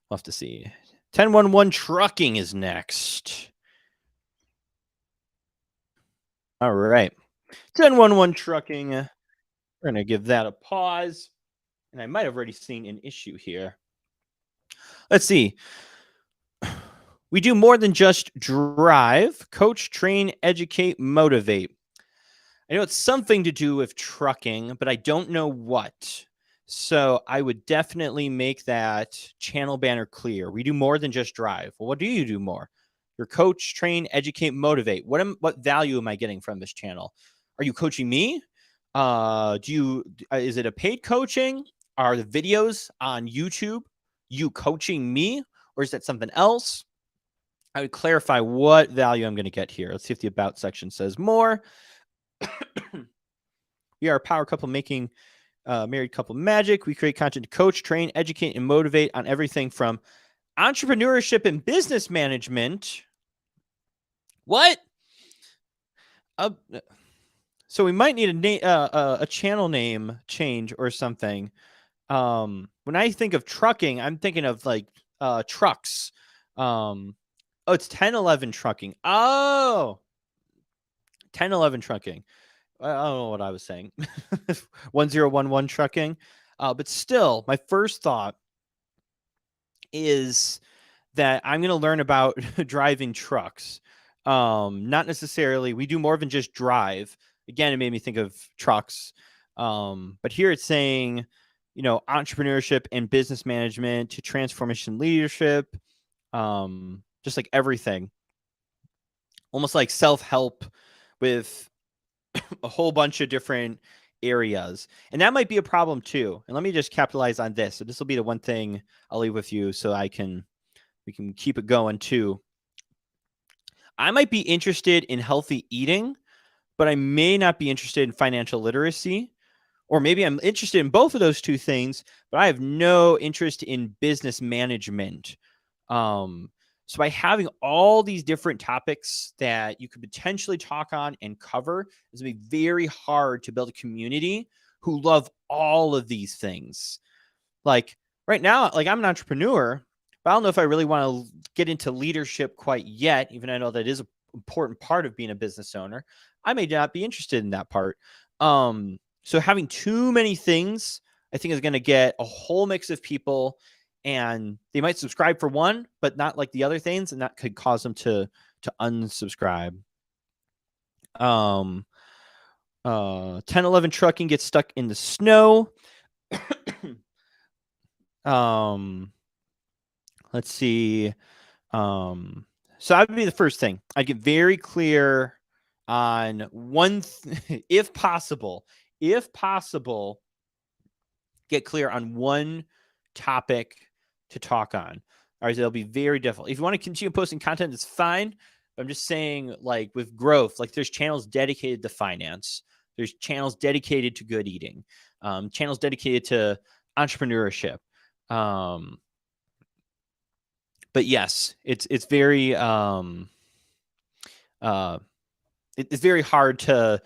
We'll have to see. 1011 Trucking is next. All right. 1011 Trucking. We're going to give that a pause. And I might have already seen an issue here. Let's see. We do more than just drive, coach, train, educate, motivate. I know it's something to do with trucking, but I don't know what. So I would definitely make that channel banner clear. We do more than just drive. Well, what do you do more? Your coach, train, educate, motivate. What value am I getting from this channel? Are you coaching me? Is it a paid coaching? Are the videos on YouTube you coaching me, or is that something else? I would clarify what value I'm going to get here. Let's see if the about section says more. We are a power couple making married couple magic. We create content to coach, train, educate, and motivate on everything from entrepreneurship and business management. What? So we might need a channel name change or something. When I think of trucking, I'm thinking of like trucks. Oh, it's 1011 Trucking. Oh, 1011 Trucking. I don't know what I was saying. 1011 Trucking. But still, my first thought is that I'm going to learn about driving trucks. Not necessarily, we do more than just drive. Again, it made me think of trucks. But here it's saying, entrepreneurship and business management to transformation leadership, just like everything. Almost like self-help with a whole bunch of different areas. And that might be a problem too. And let me just capitalize on this. So this will be the one thing I'll leave with you so we can keep it going too. I might be interested in healthy eating, but I may not be interested in financial literacy. Or maybe I'm interested in both of those two things, but I have no interest in business management. So by having all these different topics that you could potentially talk on and cover, it's going to be very hard to build a community who love all of these things. Like right now, like I'm an entrepreneur, but I don't know if I really want to get into leadership quite yet, even though I know that is an important part of being a business owner. I may not be interested in that part. So having too many things, I think, is going to get a whole mix of people, and they might subscribe for one, but not like the other things, and that could cause them to unsubscribe. 1011 Trucking gets stuck in the snow. Let's see. So that would be the first thing. I'd get very clear on one, if possible, get clear on one topic to talk on. Or it'll be very difficult. If you want to continue posting content, it's fine. But I'm just saying, like with growth, like there's channels dedicated to finance. There's channels dedicated to good eating. Channels dedicated to entrepreneurship. But yes, it's very it's very hard to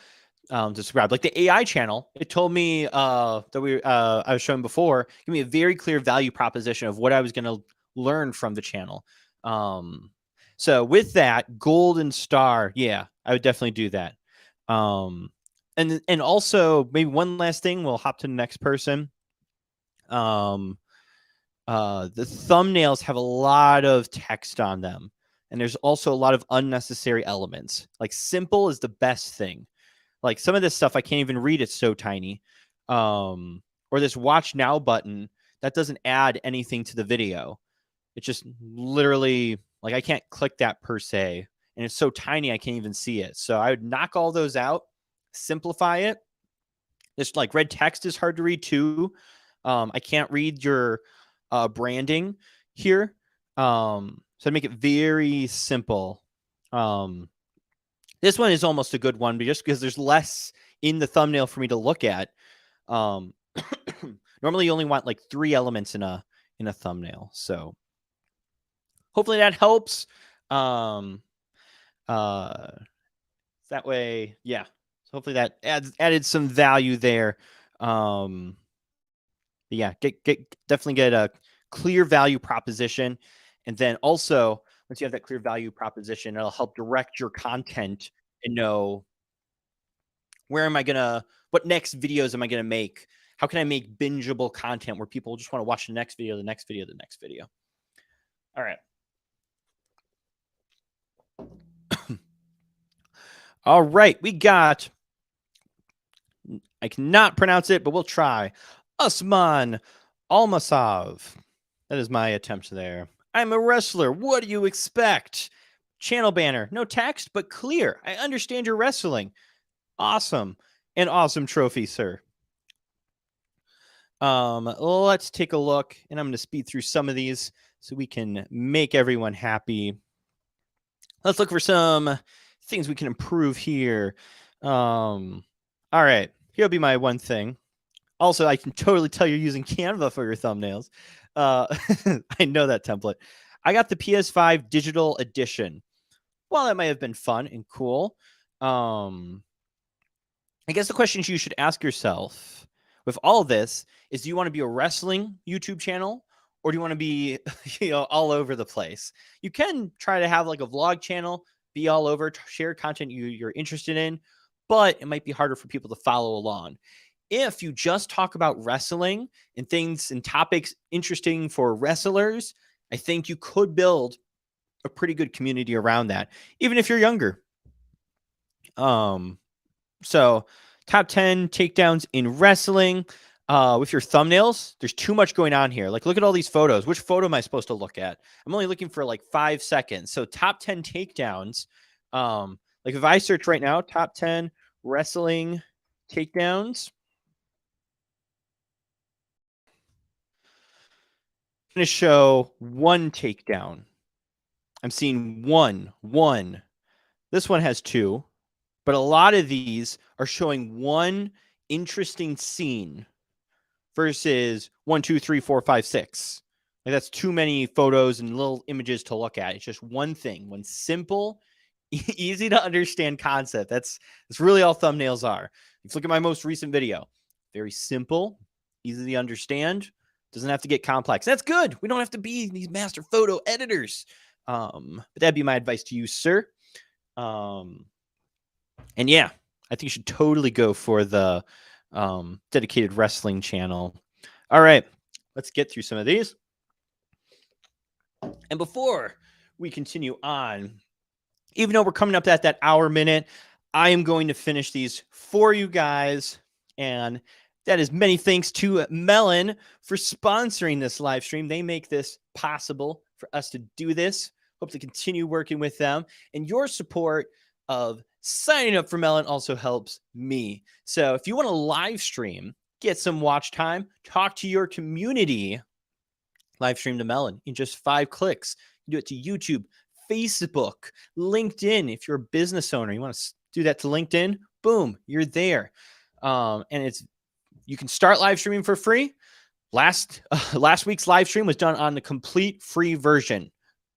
describe. Like the AI channel, it told me that I was showing before, give me a very clear value proposition of what I was going to learn from the channel. So with that golden star, yeah, I would definitely do that. And also maybe one last thing, we'll hop to the next person. The thumbnails have a lot of text on them, and there's also a lot of unnecessary elements. Like simple is the best thing. Like some of this stuff I can't even read, it's so tiny. Or this watch now button that doesn't add anything to the video. It's just literally like I can't click that per se, and it's so tiny I can't even see it. So I would knock all those out, simplify it. This like red text is hard to read too. I can't read your branding here. So I make it very simple. This one is almost a good one, but just because there's less in the thumbnail for me to look at. Um, normally you only want like 3 elements in a thumbnail. So hopefully that helps. That way, yeah. So hopefully that added some value there. Yeah, definitely get a clear value proposition, and then also once you have that clear value proposition, it'll help direct your content and know what next videos am I gonna make? How can I make bingeable content where people just want to watch the next video, the next video, the next video? All right. All right, we got, I cannot pronounce it, but we'll try. Usman Almasov. That is my attempt there. I'm a wrestler. What do you expect? Channel banner. No text, but clear. I understand your wrestling. Awesome. An awesome trophy, sir. Let's take a look, and I'm going to speed through some of these so we can make everyone happy. Let's look for some things we can improve here. All right, here'll be my one thing. Also, I can totally tell you're using Canva for your thumbnails. I know that template. I got the PS5 digital edition. Well, that might have been fun and cool. I guess the questions you should ask yourself with all this is, do you want to be a wrestling YouTube channel, or do you want to be all over the place? You can try to have like a vlog channel, be all over, share content you're interested in, but it might be harder for people to follow along. If you just talk about wrestling and things and topics interesting for wrestlers, I think you could build a pretty good community around that, even if you're younger. So top 10 takedowns in wrestling. With your thumbnails, there's too much going on here. Like, look at all these photos. Which photo am I supposed to look at? I'm only looking for like 5 seconds. So top 10 takedowns. Like if I search right now, top 10 wrestling takedowns, I'm going to show one takedown. I'm seeing one. This one has 2, but a lot of these are showing one interesting scene versus 1, 2, 3, 4, 5, 6. Like, that's too many photos and little images to look at. It's just one thing, one simple, easy to understand concept. That's really all thumbnails are. If you look at my most recent video, very simple, easy to understand, doesn't have to get complex. That's good. We don't have to be these master photo editors. But that'd be my advice to you, sir. And yeah, I think you should totally go for the dedicated wrestling channel. All right, let's get through some of these. And before we continue on, even though we're coming up at that hour minute, I am going to finish these for you guys. And that is many thanks to Melon for sponsoring this live stream. They make this possible for us to do this. Hope to continue working with them. And your support of signing up for Melon also helps me. So if you want to live stream, get some watch time, talk to your community, live stream to Melon in just 5 clicks. You do it to YouTube, Facebook, LinkedIn. If you're a business owner, you want to do that to LinkedIn, boom, you're there. And you can start live streaming for free. Last week's live stream was done on the complete free version.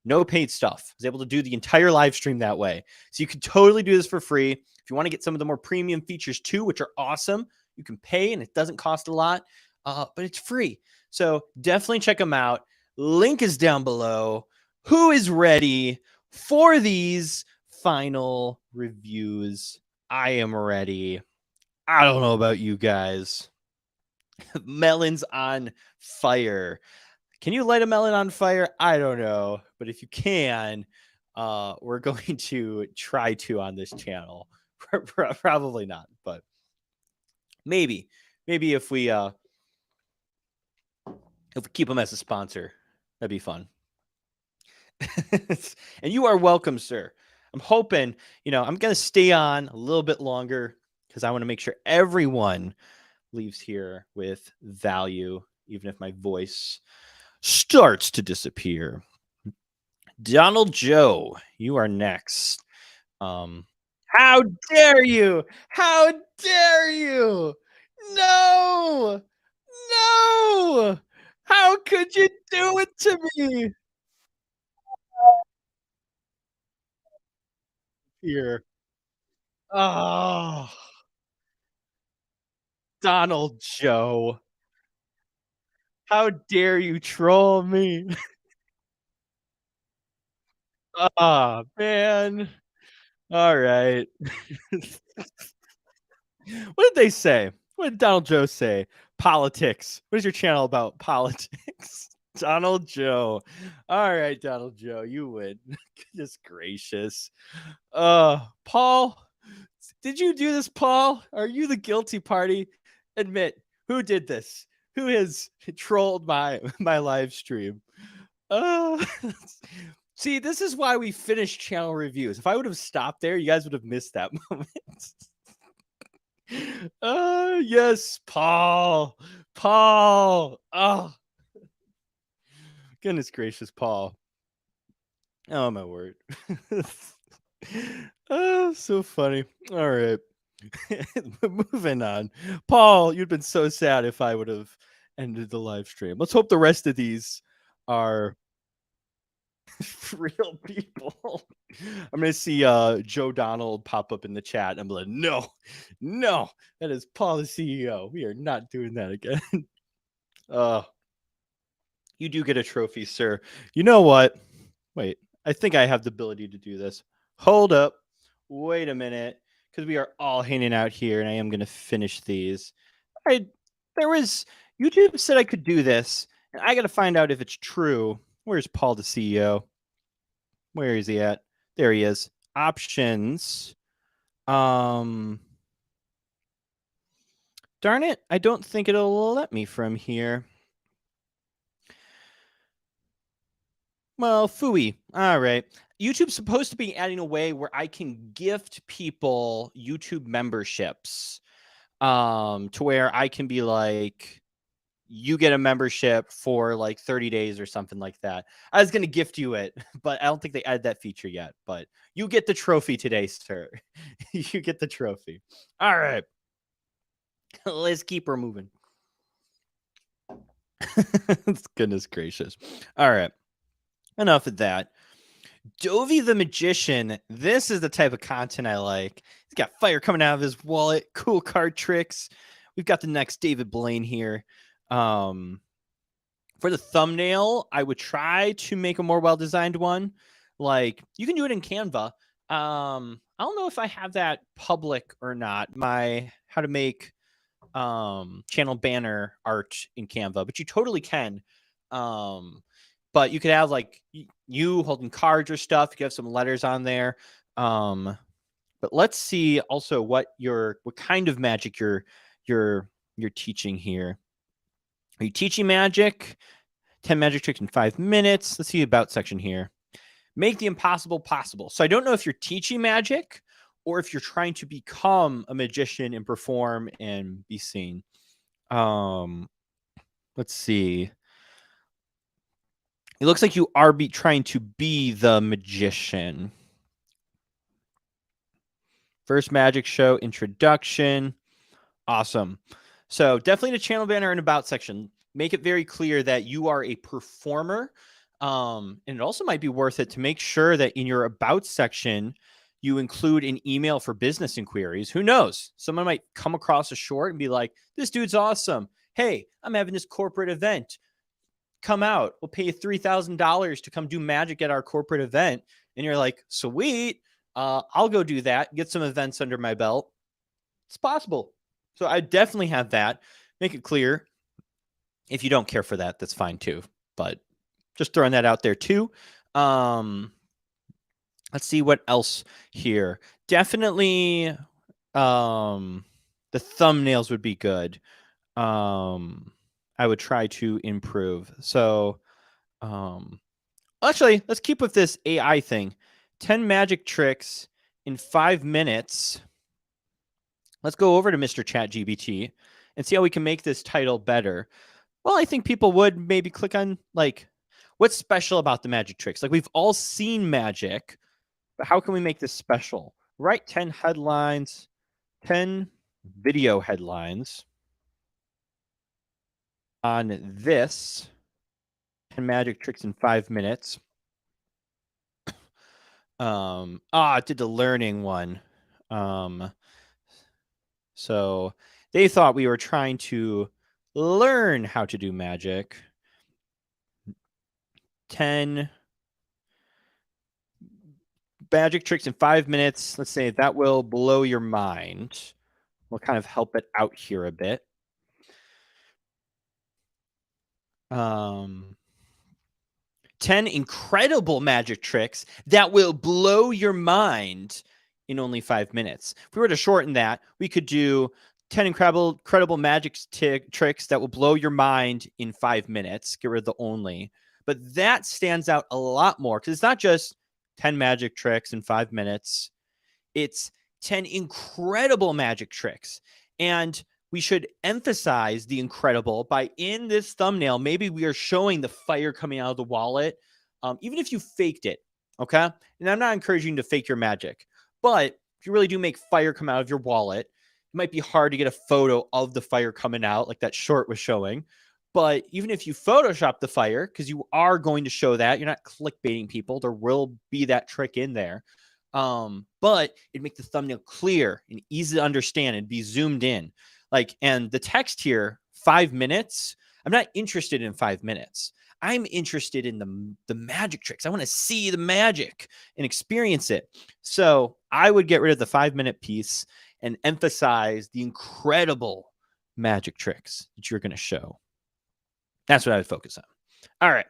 No paid stuff. I was able to do the entire live stream that way. So you can totally do this for free. If you want to get some of the more premium features too, which are awesome, you can pay and it doesn't cost a lot, but it's free. So definitely check them out. Link is down below. Who is ready for these final reviews? I am ready. I don't know about you guys. Melon's on fire. Can you light a melon on fire? I don't know. But if you can, we're going to try to on this channel. Probably not, but maybe if we keep them as a sponsor, that'd be fun. And you are welcome, sir. I'm hoping, I'm going to stay on a little bit longer because I want to make sure everyone leaves here with value. even if my voice starts to disappear. Donald Joe, you are next. How dare you? How dare you? No! No! How could you do it to me? Here. Oh, Donald Joe. How dare you troll me? Ah, man. All right. What did they say? What did Donald Joe say? Politics. What is your channel about? Politics. Donald Joe. All right, Donald Joe, you win. Goodness gracious. Paul, did you do this, Paul? Are you the guilty party? Admit who did this? Who has trolled my live stream? Uh See, this is why we finish channel reviews. If I would have stopped there, you guys would have missed that moment. Yes, Paul. Paul. Oh, goodness gracious, Paul. Oh my word. Oh, so funny. All right. Moving on. Paul, you'd been so sad if I would have ended the live stream. Let's hope the rest of these are real people. I'm gonna see Joe Donald pop up in the chat and I'm like, no, no, that is Paul the CEO. We are not doing that again. uh you do get a trophy, sir. You know what? Wait, I think I have the ability to do this. Hold up. Wait a minute. Because we are all hanging out here and I am gonna finish these. I there was YouTube said I could do this, and I gotta find out if it's true. Where's Paul the CEO? Where is he at? There he is. Options. Um Darn it, I don't think it'll let me from here. Well, phooey. All right. YouTube's supposed to be adding a way where I can gift people YouTube memberships. To where I can be like, you get a membership for like 30 days or something like that. I was going to gift you it, but I don't think they added that feature yet. But you get the trophy today, sir. You get the trophy. All right. Let's keep her moving. Goodness gracious. All right. Enough of that. Dovey the Magician. This is the type of content I like. He's got fire coming out of his wallet, cool card tricks. We've got the next David Blaine here. For the thumbnail, I would try to make a more well-designed one. Like, you can do it in Canva. I don't know if I have that public or not. My how to make channel banner art in Canva, but you totally can. But you could have like you holding cards or stuff. You could have some letters on there. But let's see also what kind of magic you're teaching here. Are you teaching magic? 10 magic tricks in 5 minutes. Let's see the about section here. Make the impossible possible. So I don't know if you're teaching magic or if you're trying to become a magician and perform and be seen. Let's see. It looks like you are trying to be the magician. First magic show introduction. Awesome. So definitely in a channel banner and about section, make it very clear that you are a performer. And it also might be worth it to make sure that in your about section, you include an email for business inquiries. Who knows? Someone might come across a short and be like, this dude's awesome. Hey, I'm having this corporate event. Come out. We'll pay you $3,000 to come do magic at our corporate event. And you're like, sweet. I'll go do that. Get some events under my belt. It's possible. So I definitely have that. Make it clear. If you don't care for that, that's fine too. But just throwing that out there too. Let's see what else here. Definitely the thumbnails would be good. I would try to improve. So actually, let's keep with this AI thing. 10 magic tricks in 5 minutes. Let's go over to Mr. ChatGPT and see how we can make this title better. Well, I think people would maybe click on like, what's special about the magic tricks? Like we've all seen magic, but how can we make this special? Write 10 headlines, 10 video headlines on this 10 magic tricks in 5 minutes. I did the learning one. So they thought we were trying to learn how to do magic. 10 magic tricks in 5 minutes. Let's say that will blow your mind. We'll kind of help it out here a bit. 10 incredible magic tricks that will blow your mind in only 5 minutes. If we were to shorten that, we could do 10 incredible magic tricks that will blow your mind in 5 minutes. Get rid of the only. But that stands out a lot more because it's not just 10 magic tricks in 5 minutes. It's 10 incredible magic tricks. And we should emphasize the incredible by in this thumbnail. Maybe we are showing the fire coming out of the wallet, even if you faked it. Okay. And I'm not encouraging you to fake your magic, but if you really do make fire come out of your wallet, it might be hard to get a photo of the fire coming out like that short was showing. But even if you Photoshop the fire, because you are going to show that, you're not clickbaiting people, there will be that trick in there. But it'd make the thumbnail clear and easy to understand and be zoomed in. Like, and the text here, 5 minutes. I'm not interested in 5 minutes. I'm interested in the magic tricks. I want to see the magic and experience it. So I would get rid of the 5-minute piece and emphasize the incredible magic tricks that you're going to show. That's what I would focus on. All right.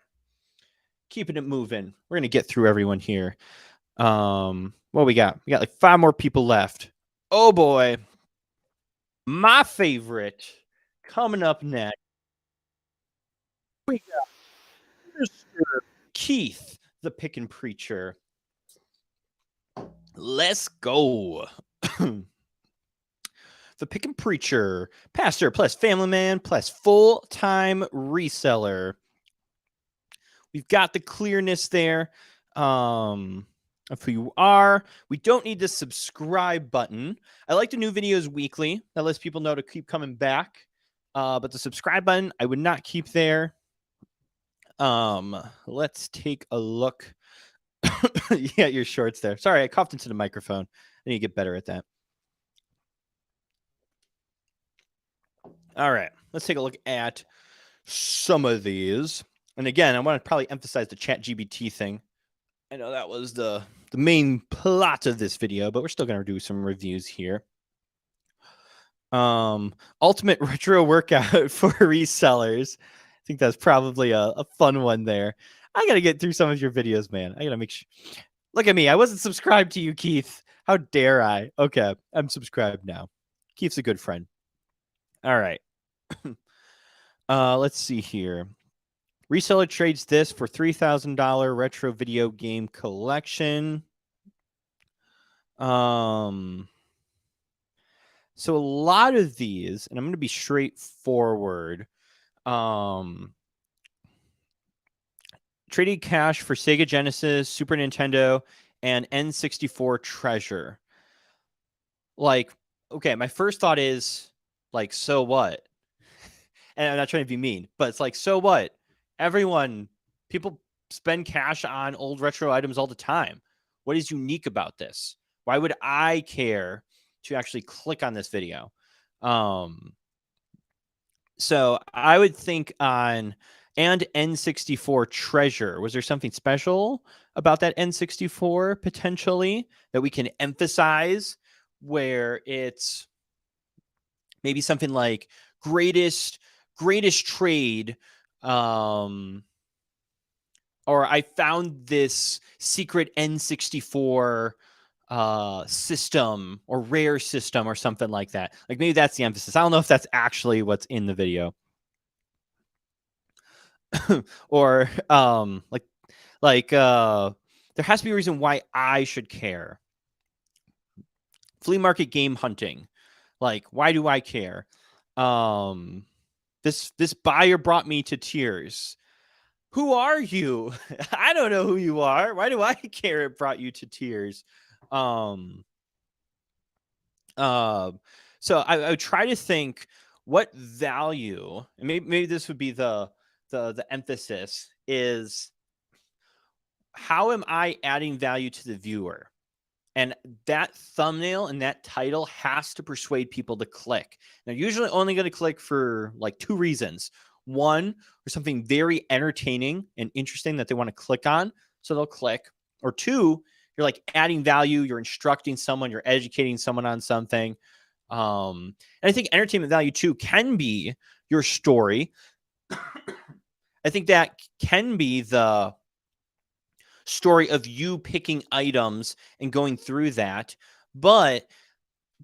Keeping it moving. We're going to get through everyone here. What we got? We got like 5 more people left. Oh boy. My favorite coming up next. We got Mr. Keith, the Pickin' Preacher. Let's go. The Pickin' Preacher, pastor plus family man plus full-time reseller. We've got the clearness there of who you are. We don't need the subscribe button. I like the new videos weekly. That lets people know to keep coming back. But the subscribe button, I would not keep there. Let's take a look. Yeah, your shorts there. Sorry, I coughed into the microphone. I need to get better at that. All right, let's take a look at some of these. And again, I want to probably emphasize the ChatGPT thing. I know that was the main plot of this video, but we're still going to do some reviews here. Ultimate retro workout for resellers. I think that's probably a fun one there. I got to get through some of your videos, man. I got to make sure. Look at me. I wasn't subscribed to you, Keith. How dare I? Okay, I'm subscribed now. Keith's a good friend. All right. Let's see here. Reseller trades this for $3,000 retro video game collection. So a lot of these, and I'm going to be straightforward. Trading cash for Sega Genesis, Super Nintendo, and N64 Treasure. Like, okay, my first thought is like, so what? And I'm not trying to be mean, but it's like, so what? People spend cash on old retro items all the time. What is unique about this? Why would I care to actually click on this video? So I would think on and N64 Treasure. Was there something special about that N64 potentially that we can emphasize where it's maybe something like greatest trade, or I found this secret N64 system or rare system or something like that. Like maybe that's the emphasis. I don't know if that's actually what's in the video. Or there has to be a reason why I should care. Flea market game hunting. Like, why do I care? This buyer brought me to tears. Who are you? I don't know who you are. Why do I care it brought you to tears? Um, so I would try to think what value, and maybe this would be the emphasis is how am I adding value to the viewer? And that thumbnail and that title has to persuade people to click. They're usually only going to click for like two reasons. One, for something very entertaining and interesting that they want to click on, so they'll click. Or two, you're like adding value, you're instructing someone, you're educating someone on something. And I think entertainment value too can be your story. I think that can be the story of you picking items and going through that, but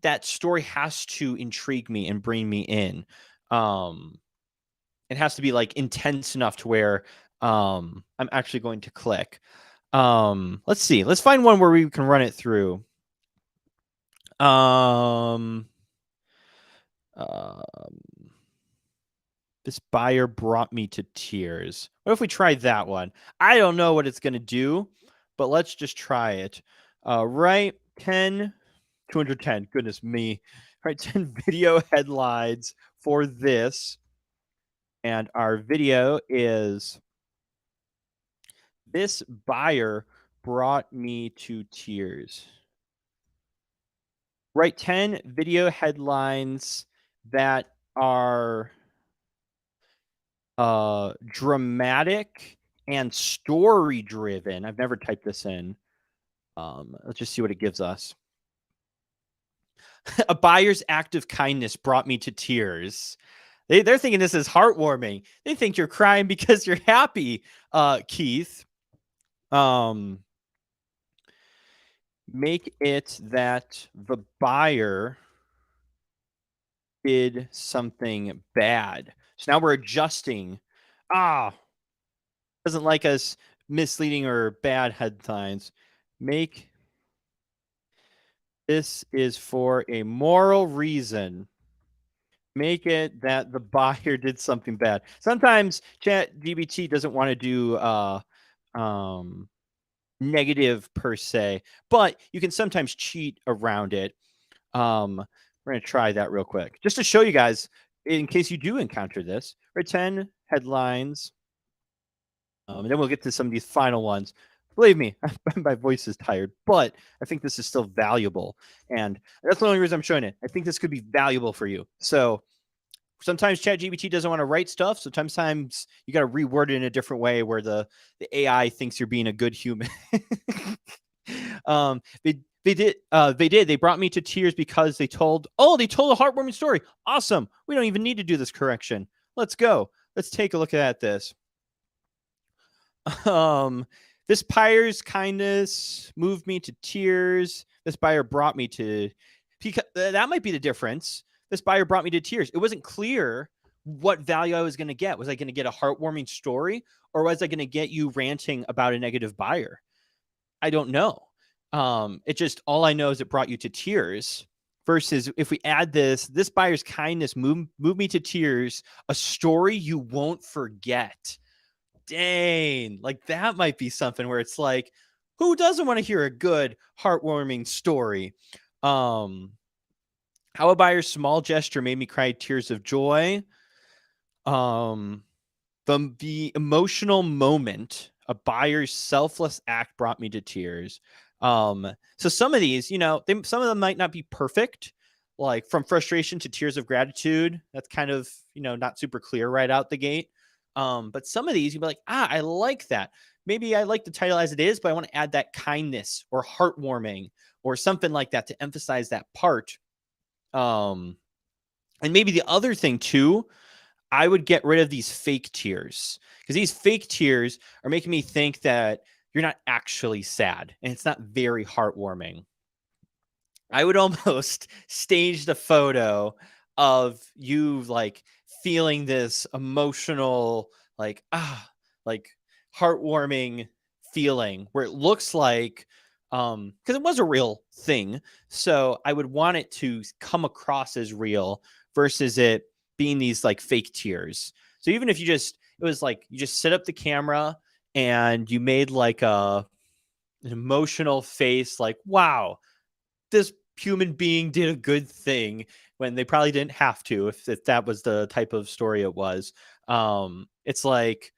that story has to intrigue me and bring me in. It has to be like intense enough to where I'm actually going to click. Let's see. Let's find one where we can run it through. This buyer brought me to tears. What if we try that one? I don't know what it's going to do, but let's just try it. Right, 10, 210. Goodness me. All right, 10 video headlines for this. And our video is this buyer brought me to tears. Write 10 video headlines that are dramatic and story driven. I've never typed this in. Let's just see what it gives us. A buyer's act of kindness brought me to tears. They're thinking this is heartwarming. They think you're crying because you're happy, Keith. Make it that the buyer did something bad. So now we're adjusting. Doesn't like us misleading or bad headlines. Make this is for a moral reason. Make it that the buyer did something bad. Sometimes ChatGPT doesn't want to do negative per se, but you can sometimes cheat around it. We're going to try that real quick just to show you guys in case you do encounter this. Right, 10 headlines. And then we'll get to some of these final ones. Believe me, my voice is tired, but I think this is still valuable. And that's the only reason I'm showing it. I think this could be valuable for you. So sometimes ChatGPT doesn't want to write stuff. So sometimes you got to reword it in a different way where the AI thinks you're being a good human. They brought me to tears because they told a heartwarming story. Awesome. We don't even need to do this correction. Let's go. Let's take a look at this. This buyer's kindness moved me to tears. This buyer brought me to, because that might be the difference. This buyer brought me to tears. It wasn't clear what value I was going to get. Was I going to get a heartwarming story, or was I going to get you ranting about a negative buyer? I don't know. It just, all I know is it brought you to tears. Versus if we add this buyer's kindness move me to tears, a story you won't forget. Dang, like that might be something where it's like, who doesn't want to hear a good, heartwarming story? How a buyer's small gesture made me cry tears of joy. The emotional moment, a buyer's selfless act brought me to tears. So some of these, some of them might not be perfect, like from frustration to tears of gratitude. That's kind of, not super clear right out the gate. But some of these you'd be like, I like that. Maybe I like the title as it is, but I want to add that kindness or heartwarming or something like that to emphasize that part. And maybe the other thing too, I would get rid of these fake tears, because these fake tears are making me think that you're not actually sad and it's not very heartwarming. I would almost stage the photo of you like feeling this emotional, like heartwarming feeling where it looks like, because it was a real thing. So I would want it to come across as real versus it being these like fake tears. So even if it was like you just set up the camera and you made like an emotional face, like, wow, this human being did a good thing, when they probably didn't have to, if that was the type of story it was. It's like,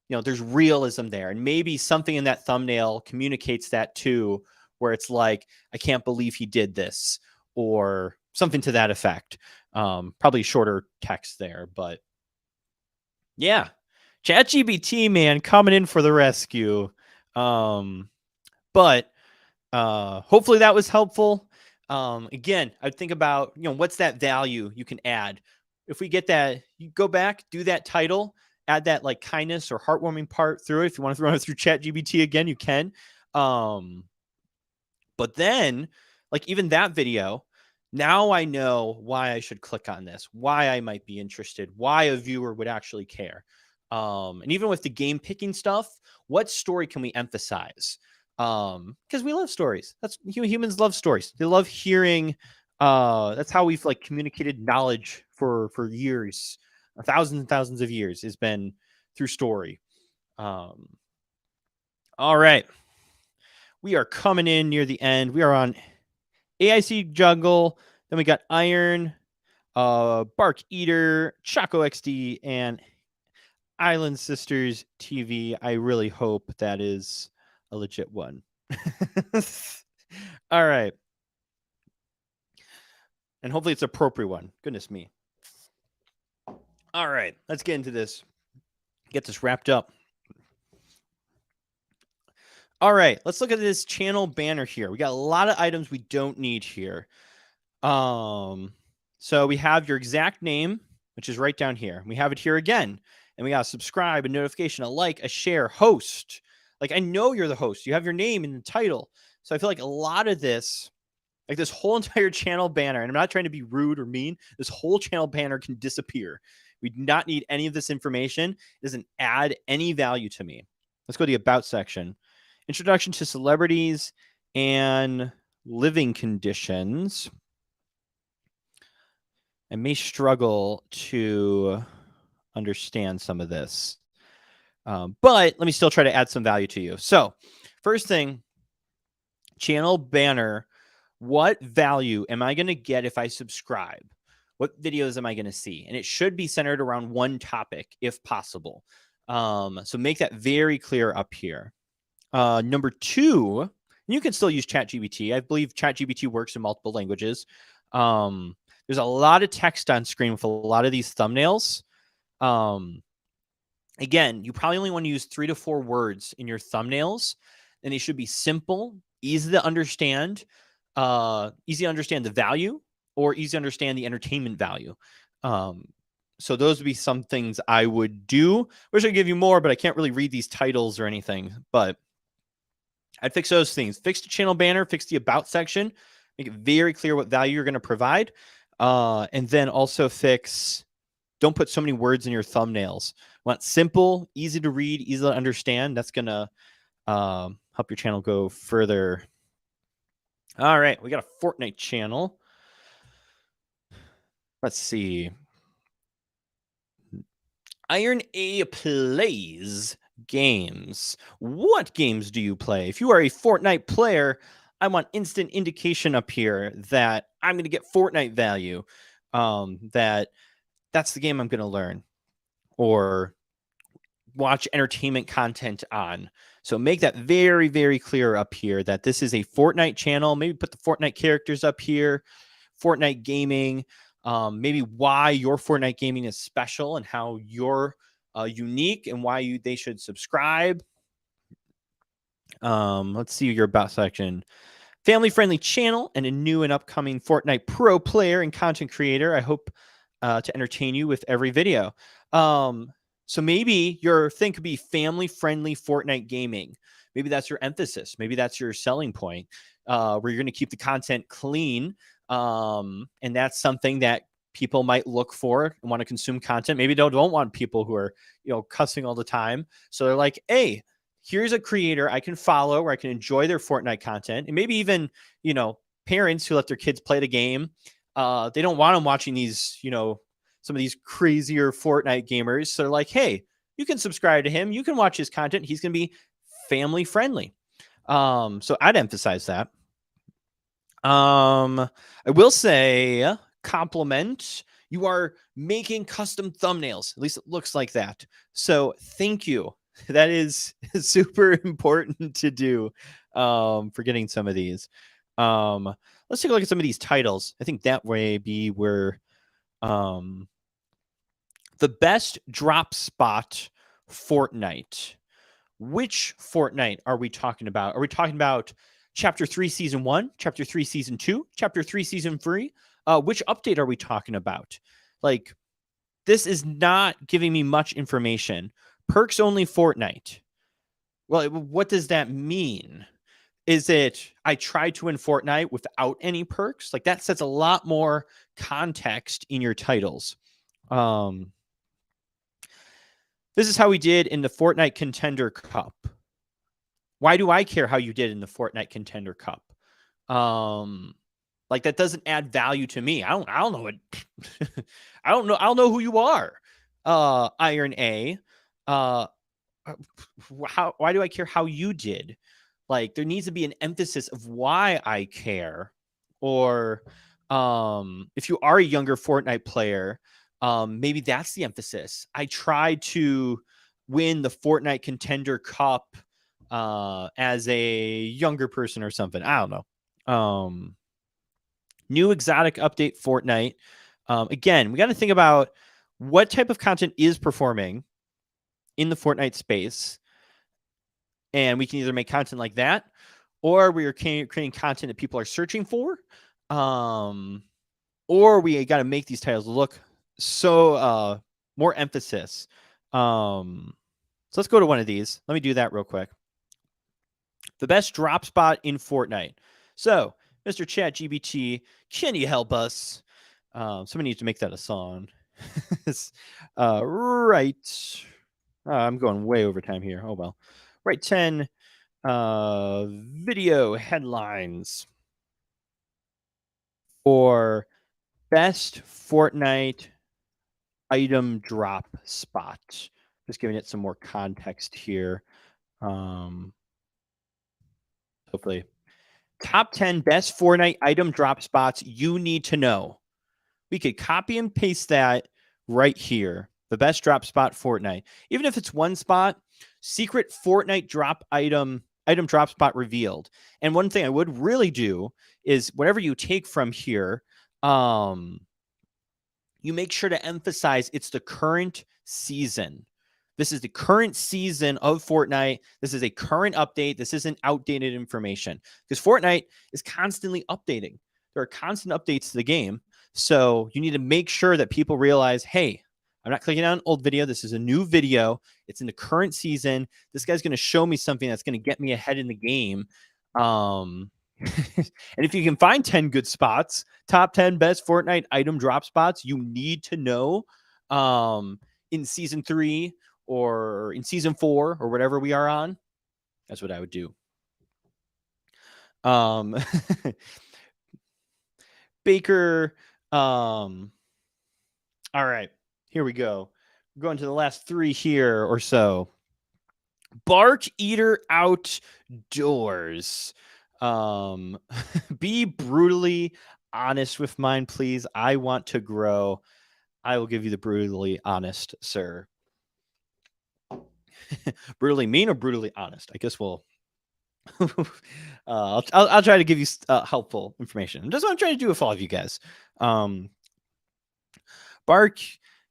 there's realism there, and maybe something in that thumbnail communicates that too, where it's like, I can't believe he did this, or something to that effect. Probably shorter text there, but yeah, ChatGPT, man, coming in for the rescue. But hopefully that was helpful. Again, I think about, what's that value you can add? If we get that, you go back, do that title, add that like kindness or heartwarming part through it. If you want to run it through ChatGPT again, you can. But then, like, even that video, now I know why I should click on this, why I might be interested, why a viewer would actually care. And even with the game picking stuff, what story can we emphasize? Because we love stories. That's humans love stories. They love hearing. That's how we've like communicated knowledge for years, thousands and thousands of years has been through story. All right, we are coming in near the end. We are on AIC Jungle. Then we got Iron, Bark Eater, Choco XD, and Island Sisters TV. I really hope that is a legit one. All right. And hopefully it's an appropriate one. Goodness me. All right. Let's get into this. Get this wrapped up. All right. Let's look at this channel banner here. We got a lot of items we don't need here. So we have your exact name, which is right down here. We have it here again. And we got a subscribe, a notification, a like, a share, host. Like, I know you're the host. You have your name in the title. So I feel like a lot of this, like this whole entire channel banner, and I'm not trying to be rude or mean, this whole channel banner can disappear. We do not need any of this information. It doesn't add any value to me. Let's go to the About section. Introduction to celebrities and living conditions. I may struggle to understand some of this, but let me still try to add some value to you. So first thing, channel banner. What value am I going to get if I subscribe? What videos am I going to see? And it should be centered around one topic if possible. So make that very clear up here. Number two, you can still use ChatGPT. I believe ChatGPT works in multiple languages. There's a lot of text on screen with a lot of these thumbnails. Again, you probably only want to use 3 to 4 words in your thumbnails, and they should be simple, easy to understand the value, or easy to understand the entertainment value. So those would be some things I would do. Wish I could give you more, but I can't really read these titles or anything. But I'd fix those things. Fix the channel banner, fix the About section, make it very clear what value you're going to provide. And then also don't put so many words in your thumbnails. Want simple, easy to read, easy to understand. That's going to help your channel go further. All right, we got a Fortnite channel. Let's see. Iron A plays games. What games do you play? If you are a Fortnite player, I want instant indication up here that I'm going to get Fortnite value, that's the game I'm going to learn or watch entertainment content on. So make that very, very clear up here that this is a Fortnite channel. Maybe put the Fortnite characters up here, Fortnite gaming, maybe why your Fortnite gaming is special and how you're unique and why they should subscribe. Let's see your About section. Family-friendly channel and a new and upcoming Fortnite pro player and content creator. I hope to entertain you with every video. So maybe your thing could be family-friendly Fortnite gaming. Maybe that's your emphasis. Maybe that's your selling point, where you're going to keep the content clean. And that's something that people might look for and want to consume content. Maybe they don't want people who are, cussing all the time. So they're like, hey, here's a creator I can follow where I can enjoy their Fortnite content. And maybe even, parents who let their kids play the game. They don't want them watching these, some of these crazier Fortnite gamers. So they're like, hey, you can subscribe to him. You can watch his content. He's going to be family friendly. So I'd emphasize that. I will say compliment. You are making custom thumbnails. At least it looks like that. So thank you. That is super important to do for getting some of these. Let's take a look at some of these titles. I think that way be where the best drop spot Fortnite. Which Fortnite are we talking about? Are we talking about Chapter 3, Season 1, Chapter 3, Season 2, Chapter 3, Season 3? Which update are we talking about? Like, this is not giving me much information. Perks only Fortnite. Well, what does that mean? Is it I tried to win Fortnite without any perks? Like, that sets a lot more context in your titles. This is how we did in the Fortnite Contender Cup. Why do I care how you did in the Fortnite Contender Cup? Like, that doesn't add value to me. I don't know what I don't know who you are. Iron A. Why do I care how you did? Like, there needs to be an emphasis of why I care. Or if you are a younger Fortnite player, maybe that's the emphasis. I tried to win the Fortnite Contender Cup as a younger person or something. I don't know. New exotic update Fortnite. Again, we got to think about what type of content is performing in the Fortnite space. And we can either make content like that, or we are creating content that people are searching for. Or we got to make these titles look so more emphasis. So let's go to one of these. Let me do that real quick. The best drop spot in Fortnite. So, Mr. ChatGPT, can you help us? Somebody needs to make that a song. Right. I'm going way over time here. Oh, well. Right, 10 video headlines for best Fortnite item drop spot. Just giving it some more context here. Hopefully. Top 10 best Fortnite item drop spots you need to know. We could copy and paste that right here. The best drop spot Fortnite. Even if it's one spot, secret Fortnite drop item drop spot revealed. And one thing I would really do is whatever you take from here, you make sure to emphasize it's the current season. This is the current season of Fortnite. This is a current update. This isn't outdated information because Fortnite is constantly updating. There are constant updates to the game. So you need to make sure that people realize, hey, I'm not clicking on an old video. This is a new video. It's in the current season. This guy's going to show me something that's going to get me ahead in the game. And if you can find 10 good spots, top 10 best Fortnite item drop spots, you need to know in season 3 or in season 4 or whatever we are on. That's what I would do. Baker. All right, here we go. We're going to the last 3 here or so. Bark Eater Outdoors. Be brutally honest with mine, please. I want to grow. I will give you the brutally honest, sir. Brutally mean or brutally honest? I guess we'll. I'll try to give you helpful information. That's what I'm trying to do with all of you guys. Bark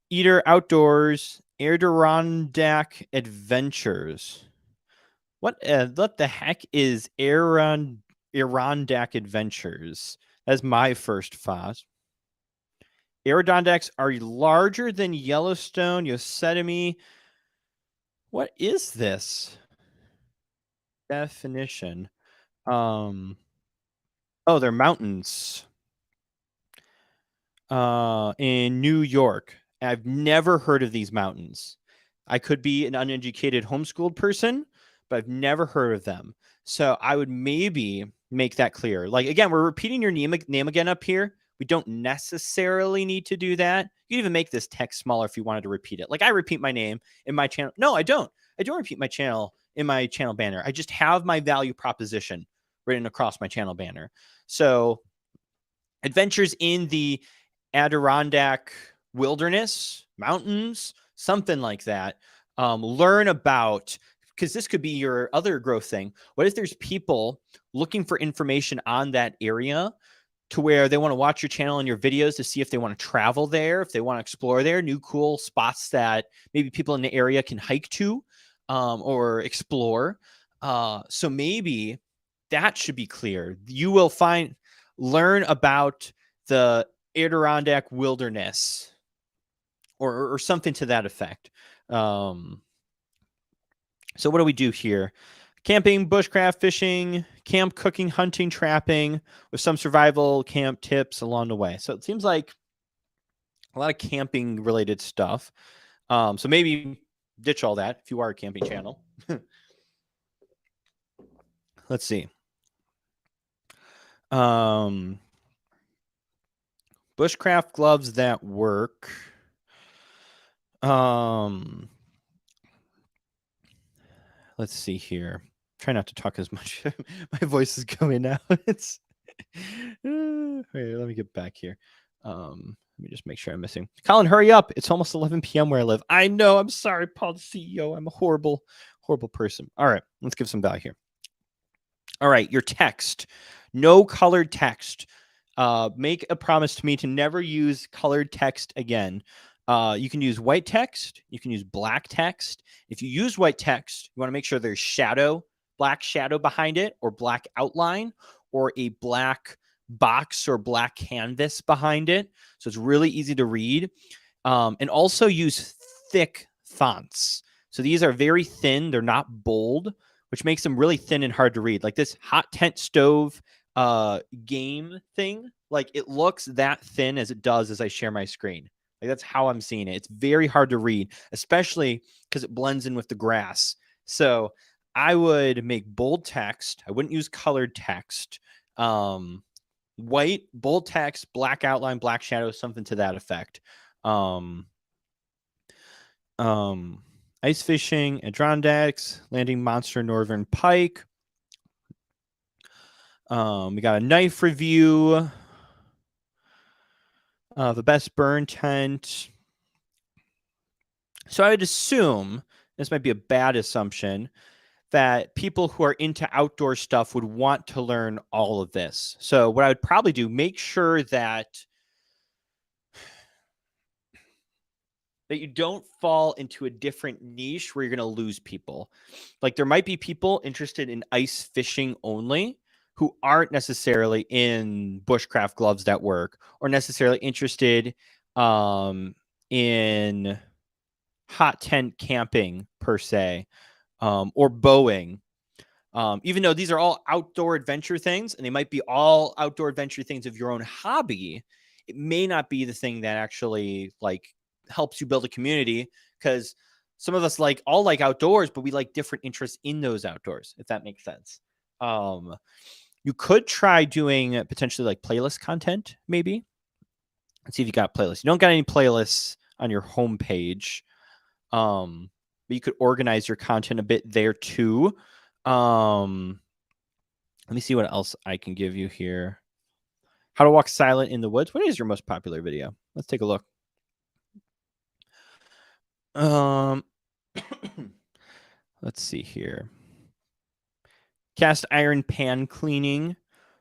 Eater Outdoors Adirondack Adventures. What the heck is Adirondack Adventures? That's my first thought. Adirondacks are larger than Yellowstone, Yosemite. What is this definition? Oh, they're mountains in New York. I've never heard of these mountains. I could be an uneducated homeschooled person, but I've never heard of them. So I would maybe make that clear. Like, again, we're repeating your name again up here. We don't necessarily need to do that. You can even make this text smaller if you wanted to repeat it. Like I repeat my name in my channel. No, I don't. I don't repeat my channel in my channel banner. I just have my value proposition written across my channel banner. So adventures in the Adirondack wilderness, mountains, something like that. Learn about, because this could be your other growth thing. What if there's people looking for information on that area to where they want to watch your channel and your videos to see if they want to travel there, if they want to explore there, new cool spots that maybe people in the area can hike to or explore. So maybe that should be clear. You will learn about the Adirondack wilderness or something to that effect. So what do we do here? Camping, bushcraft, fishing, camp, cooking, hunting, trapping, with some survival camp tips along the way. So it seems like a lot of camping related stuff. So maybe ditch all that if you are a camping channel. Let's see. Bushcraft gloves that work. Let's see here. Try not to talk as much. My voice is going out. It's wait, let me get back here. Let me just make sure I'm missing. Colin, hurry up. It's almost 11 p.m. where I live. I know. I'm sorry, Paul, the CEO. I'm a horrible, horrible person. All right. Let's give some value here. All right. Your text. No colored text. Make a promise to me to never use colored text again. You can use white text. You can use black text. If you use white text, you want to make sure there's black shadow behind it, or black outline, or a black box or black canvas behind it. So it's really easy to read. And also use thick fonts. So these are very thin. They're not bold, which makes them really thin and hard to read. Like this hot tent stove game thing, like it looks that thin as it does as I share my screen. Like that's how I'm seeing it. It's very hard to read, especially because it blends in with the grass. So I would make bold text. I wouldn't use colored text. White, bold text, black outline, black shadow, something to that effect. Ice fishing, Adirondacks, landing monster northern pike. We got a knife review. The best burn tent. So I would assume, this might be a bad assumption, that people who are into outdoor stuff would want to learn all of this. So what I would probably do, make sure that you don't fall into a different niche where you're going to lose people. Like there might be people interested in ice fishing only who aren't necessarily in bushcraft gloves that work, or necessarily interested in hot tent camping per se, or bowing. Even though these are all outdoor adventure things, and they might be all outdoor adventure things of your own hobby, it may not be the thing that actually like helps you build a community, because some of us all like outdoors, but we like different interests in those outdoors, if that makes sense. You could try doing potentially like playlist content, maybe. Let's see if you got playlists. You don't got any playlists on your homepage, but you could organize your content a bit there too. Let me see what else I can give you here. How to walk silent in the woods. What is your most popular video? Let's take a look. Let's see here. Cast iron pan cleaning,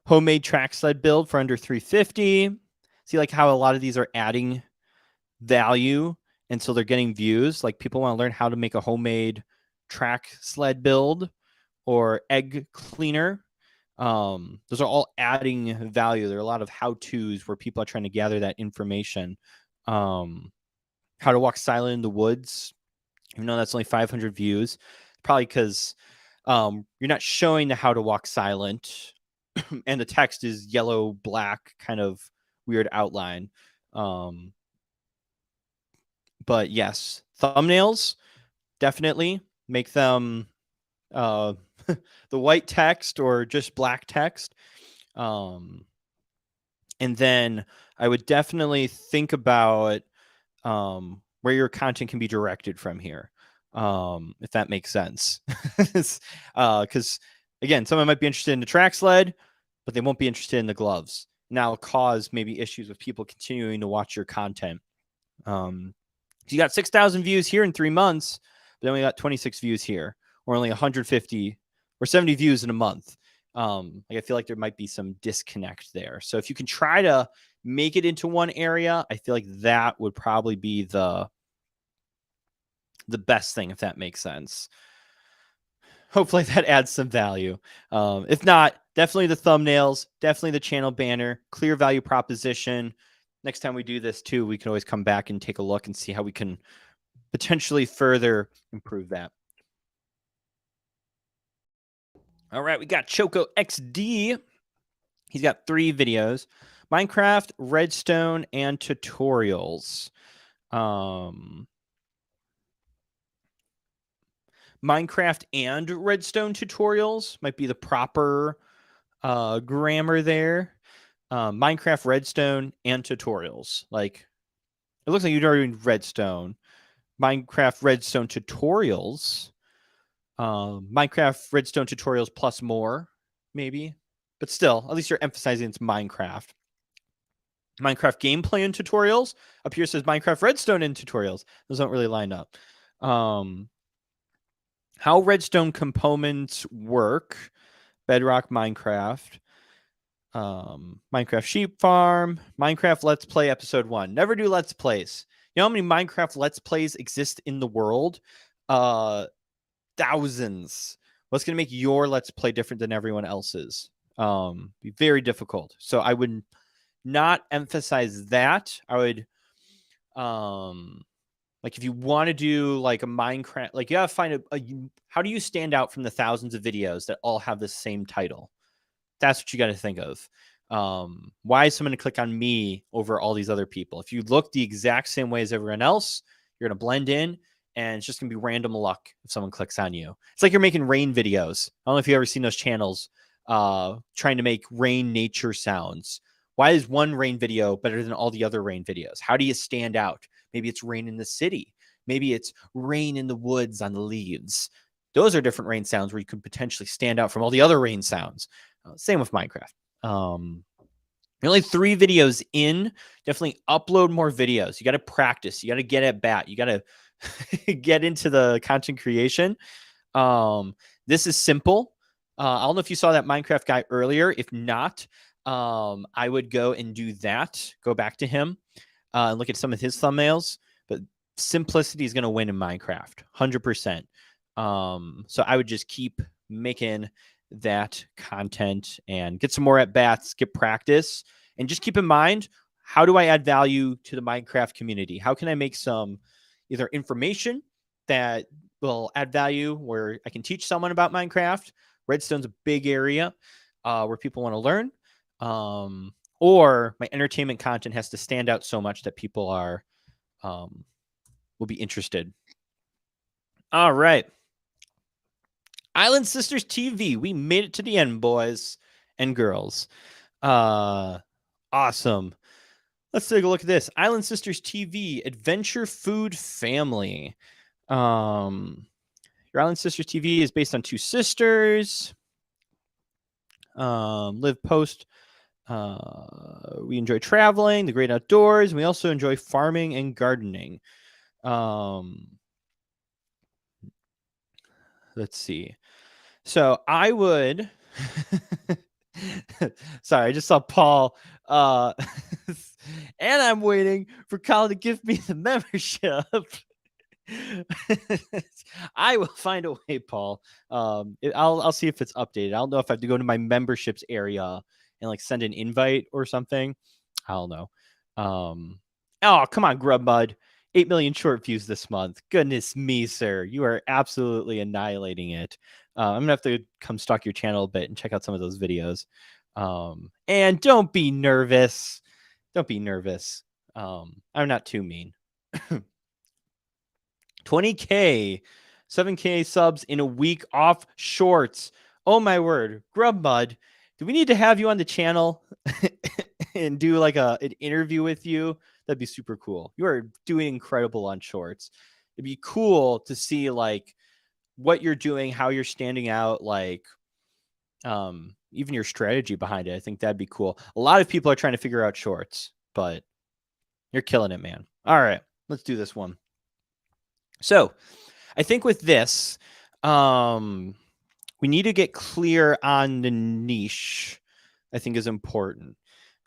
homemade track sled build for under 350. See like how a lot of these are adding value, and so they're getting views. Like people want to learn how to make a homemade track sled build or egg cleaner. Those are all adding value. There are a lot of how-tos where people are trying to gather that information. How to walk silent in the woods. Even though that's only 500 views, probably because you're not showing the how to walk silent, and the text is yellow, black, kind of weird outline. But yes, thumbnails, definitely make them the white text or just black text. And then I would definitely think about where your content can be directed from here, if that makes sense. Because again, someone might be interested in the track sled, but they won't be interested in the gloves. Now, it'll cause maybe issues with people continuing to watch your content. You got 6,000 views here in 3 months, but then we got 26 views here, or only 150 or 70 views in a month. I feel like there might be some disconnect there. So if you can try to make it into one area, I feel like that would probably be the best thing, if that makes sense. Hopefully that adds some value. If not, definitely the thumbnails, definitely the channel banner, clear value proposition. Next time we do this too, we can always come back and take a look and see how we can potentially further improve that. All right, we got Choco XD. He's got 3 videos: Minecraft, Redstone, and tutorials. Minecraft and Redstone tutorials might be the proper grammar there. Minecraft, Redstone, and tutorials. Like, it looks like you're doing Redstone. Minecraft, Redstone tutorials. Minecraft, Redstone tutorials plus more, maybe. But still, at least you're emphasizing it's Minecraft. Minecraft gameplay and tutorials. Up here says Minecraft, Redstone, and tutorials. Those don't really line up. How Redstone components work. Bedrock, Minecraft. Minecraft Sheep Farm. Minecraft Let's Play Episode 1. Never do Let's Plays. You know how many Minecraft Let's Plays exist in the world? Thousands. What's going to make your Let's Play different than everyone else's? Be very difficult. So I would not emphasize that. I would, like, if you want to do like a Minecraft, like, you gotta find how do you stand out from the thousands of videos that all have the same title? That's what you got to think of. Why is someone going to click on me over all these other people? If you look the exact same way as everyone else, you're going to blend in, and it's just going to be random luck if someone clicks on you. It's like you're making rain videos. I don't know if you've ever seen those channels trying to make rain nature sounds. Why is one rain video better than all the other rain videos? How do you stand out? Maybe it's rain in the city. Maybe it's rain in the woods on the leaves. Those are different rain sounds where you could potentially stand out from all the other rain sounds. Same with Minecraft. You're only 3 videos in. Definitely upload more videos. You got to practice. You got to get at bat. You got to get into the content creation. This is simple. I don't know if you saw that Minecraft guy earlier. If not, I would go and do that. Go back to him and look at some of his thumbnails. But simplicity is going to win in Minecraft, 100%. So I would just keep making that content and get some more at bats, get practice, and just keep in mind, how do I add value to the Minecraft community? How can I make some either information that will add value where I can teach someone about Minecraft? Redstone's a big area where people want to learn. Or my entertainment content has to stand out so much that people are will be interested. All right. Island Sisters TV. We made it to the end, boys and girls. Awesome. Let's take a look at this. Island Sisters TV, Adventure Food Family. Your Island Sisters TV is based on 2 sisters. Live post. We enjoy traveling, the great outdoors, and we also enjoy farming and gardening. Let's see. So I would. Sorry, I just saw Paul. And I'm waiting for Colin to give me the membership. I will find a way, Paul. I'll see if it's updated. I don't know if I have to go to my memberships area and like send an invite or something. I don't know. Oh, come on, GrubMud. 8 million short views this month. Goodness me, sir. You are absolutely annihilating it. I'm going to have to come stalk your channel a bit and check out some of those videos. And don't be nervous. Don't be nervous. I'm not too mean. 20K, 7K subs in a week off shorts. Oh, my word. GrubMud, do we need to have you on the channel? and do like an interview with you, that'd be super cool. You are doing incredible on shorts. It'd be cool to see like what you're doing, how you're standing out, like even your strategy behind it. I think that'd be cool. A lot of people are trying to figure out shorts, but you're killing it, man. All right, let's do this one. So I think with this, we need to get clear on the niche. I think is important.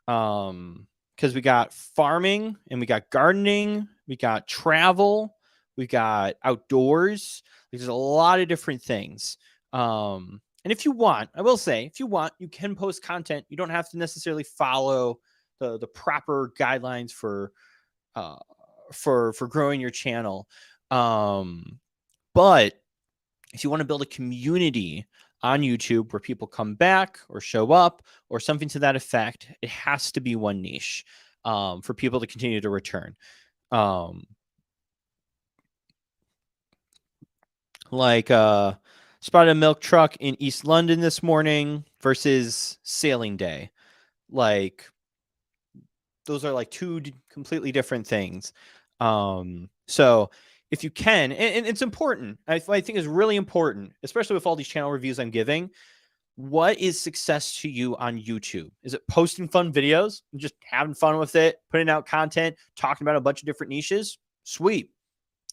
Because we got farming and we got gardening, we got travel, we got outdoors. There's a lot of different things. And if you want, I will say, if you want, you can post content. You don't have to necessarily follow the proper guidelines for growing your channel. But if you want to build a community on YouTube where people come back or show up or something to that effect, it has to be one niche for people to continue to return. Like spotted a milk truck in East London this morning versus sailing day. Like those are like two completely different things. So if you can, and it's important, I think it's really important, especially with all these channel reviews I'm giving. What is success to you on YouTube? Is it posting fun videos, just having fun with it, putting out content, talking about a bunch of different niches? Sweet.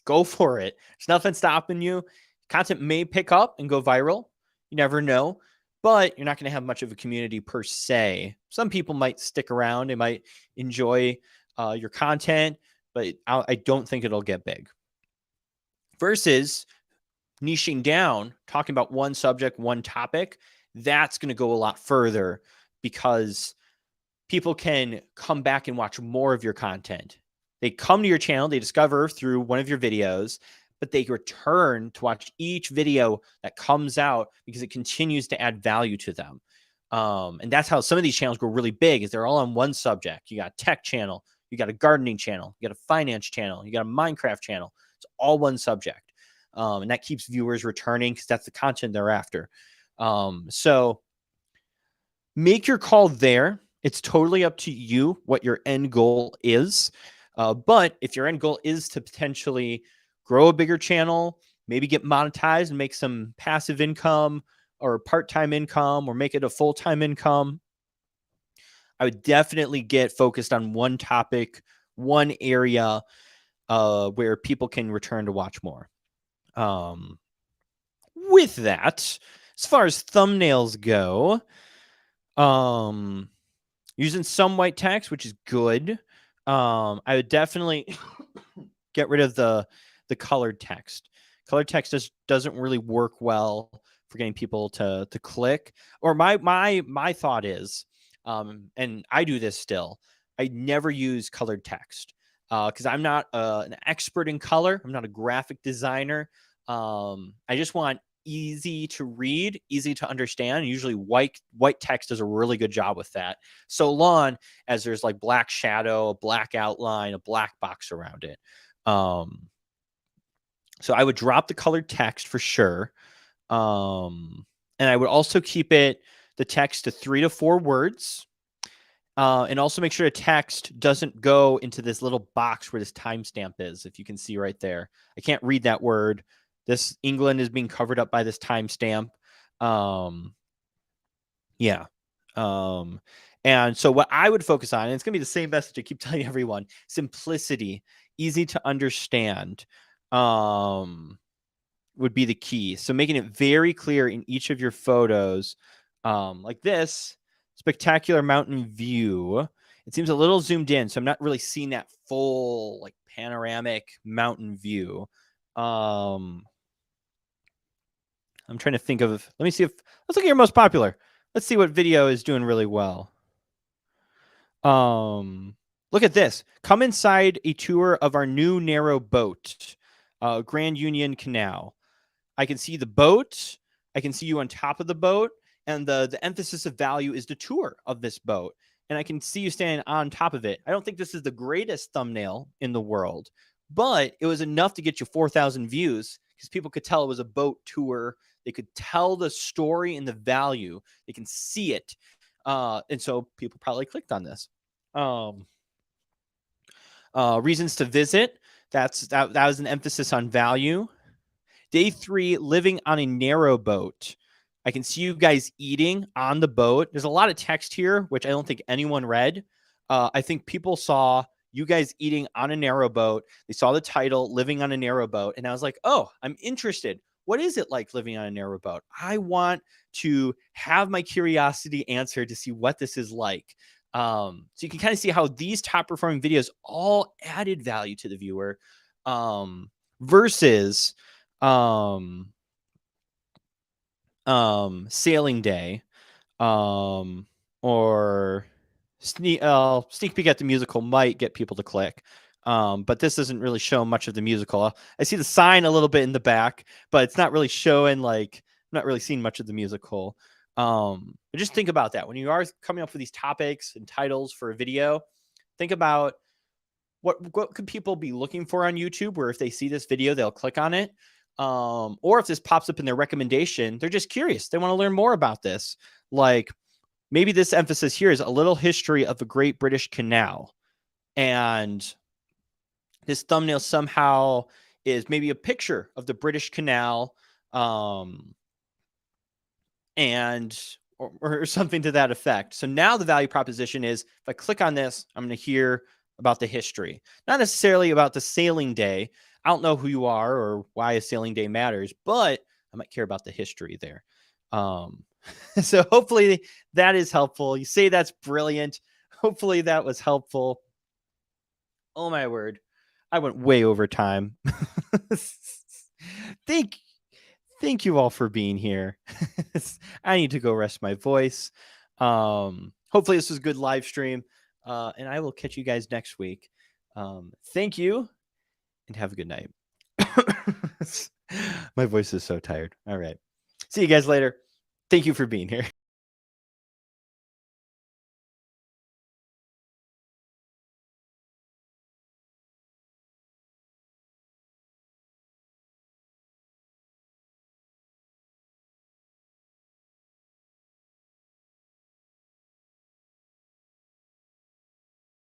Go for it. There's nothing stopping you. Content may pick up and go viral. You never know, but you're not going to have much of a community per se. Some people might stick around. They might enjoy your content, but I don't think it'll get big. Versus niching down, talking about one subject, one topic, that's going to go a lot further because people can come back and watch more of your content. They come to your channel, they discover through one of your videos, but they return to watch each video that comes out because it continues to add value to them. And that's how some of these channels grow really big, is they're all on one subject. You got a tech channel, you got a gardening channel, you got a finance channel, you got a Minecraft channel. It's all one subject. And that keeps viewers returning because that's the content they're after. So make your call there. It's totally up to you what your end goal is. But if your end goal is to potentially grow a bigger channel, maybe get monetized and make some passive income or part-time income or make it a full-time income, I would definitely get focused on one topic, one area where people can return to watch more. With that, as far as thumbnails go, using some white text, which is good. I would definitely get rid of the colored text. Colored text doesn't really work well for getting people to click. Or my thought is, and I do this still, I never use colored text because I'm not an expert in color. I'm not a graphic designer. I just want easy to read, easy to understand. Usually white text does a really good job with that, so long as there's like black shadow, a black outline, a black box around it. So I would drop the colored text for sure. And I would also keep the text to 3 to 4 words. And also make sure the text doesn't go into this little box where this timestamp is. If you can see right there, I can't read that word. This England is being covered up by this timestamp. Yeah. And so what I would focus on, and it's going to be the same message I keep telling everyone: simplicity, easy to understand, would be the key. So making it very clear in each of your photos, like this spectacular mountain view. It seems a little zoomed in, so I'm not really seeing that full like panoramic mountain view. I'm trying to think of, let me see let's look at your most popular. Let's see what video is doing really well. Look at this. Come inside a tour of our new narrow boat, Grand Union Canal. I can see the boat. I can see you on top of the boat. And the emphasis of value is the tour of this boat. And I can see you standing on top of it. I don't think this is the greatest thumbnail in the world, but it was enough to get you 4,000 views because people could tell it was a boat tour. They could tell the story and the value. They can see it. And so people probably clicked on this. Reasons to visit. That was an emphasis on value. Day 3, living on a narrow boat. I can see you guys eating on the boat. There's a lot of text here, which I don't think anyone read. I think people saw you guys eating on a narrow boat. They saw the title, Living on a Narrow Boat. And I was like, oh, I'm interested. What is it like living on a narrow boat? I want to have my curiosity answered to see what this is like. So you can kind of see how these top performing videos all added value to the viewer versus sailing day or sneak peek at the musical might get people to click. But this doesn't really show much of the musical. I see the sign a little bit in the back, but it's not really showing, like, I'm not really seeing much of the musical. But just think about that when you are coming up with these topics and titles for a video. Think about what could people be looking for on YouTube, where if they see this video, they'll click on it. Or if this pops up in their recommendation, they're just curious. They want to learn more about this. Like, maybe this emphasis here is a little history of the Great British Canal. And this thumbnail somehow is maybe a picture of the British Canal, and or something to that effect. So now the value proposition is, if I click on this, I'm going to hear about the history, not necessarily about the sailing day. I don't know who you are or why a sailing day matters, but I might care about the history there. So hopefully that is helpful. You say that's brilliant. Hopefully that was helpful. Oh my word. I went way over time. Thank you all for being here. I need to go rest my voice. Hopefully this was a good live stream. And I will catch you guys next week. Thank you and have a good night. My voice is so tired. All right. See you guys later. Thank you for being here.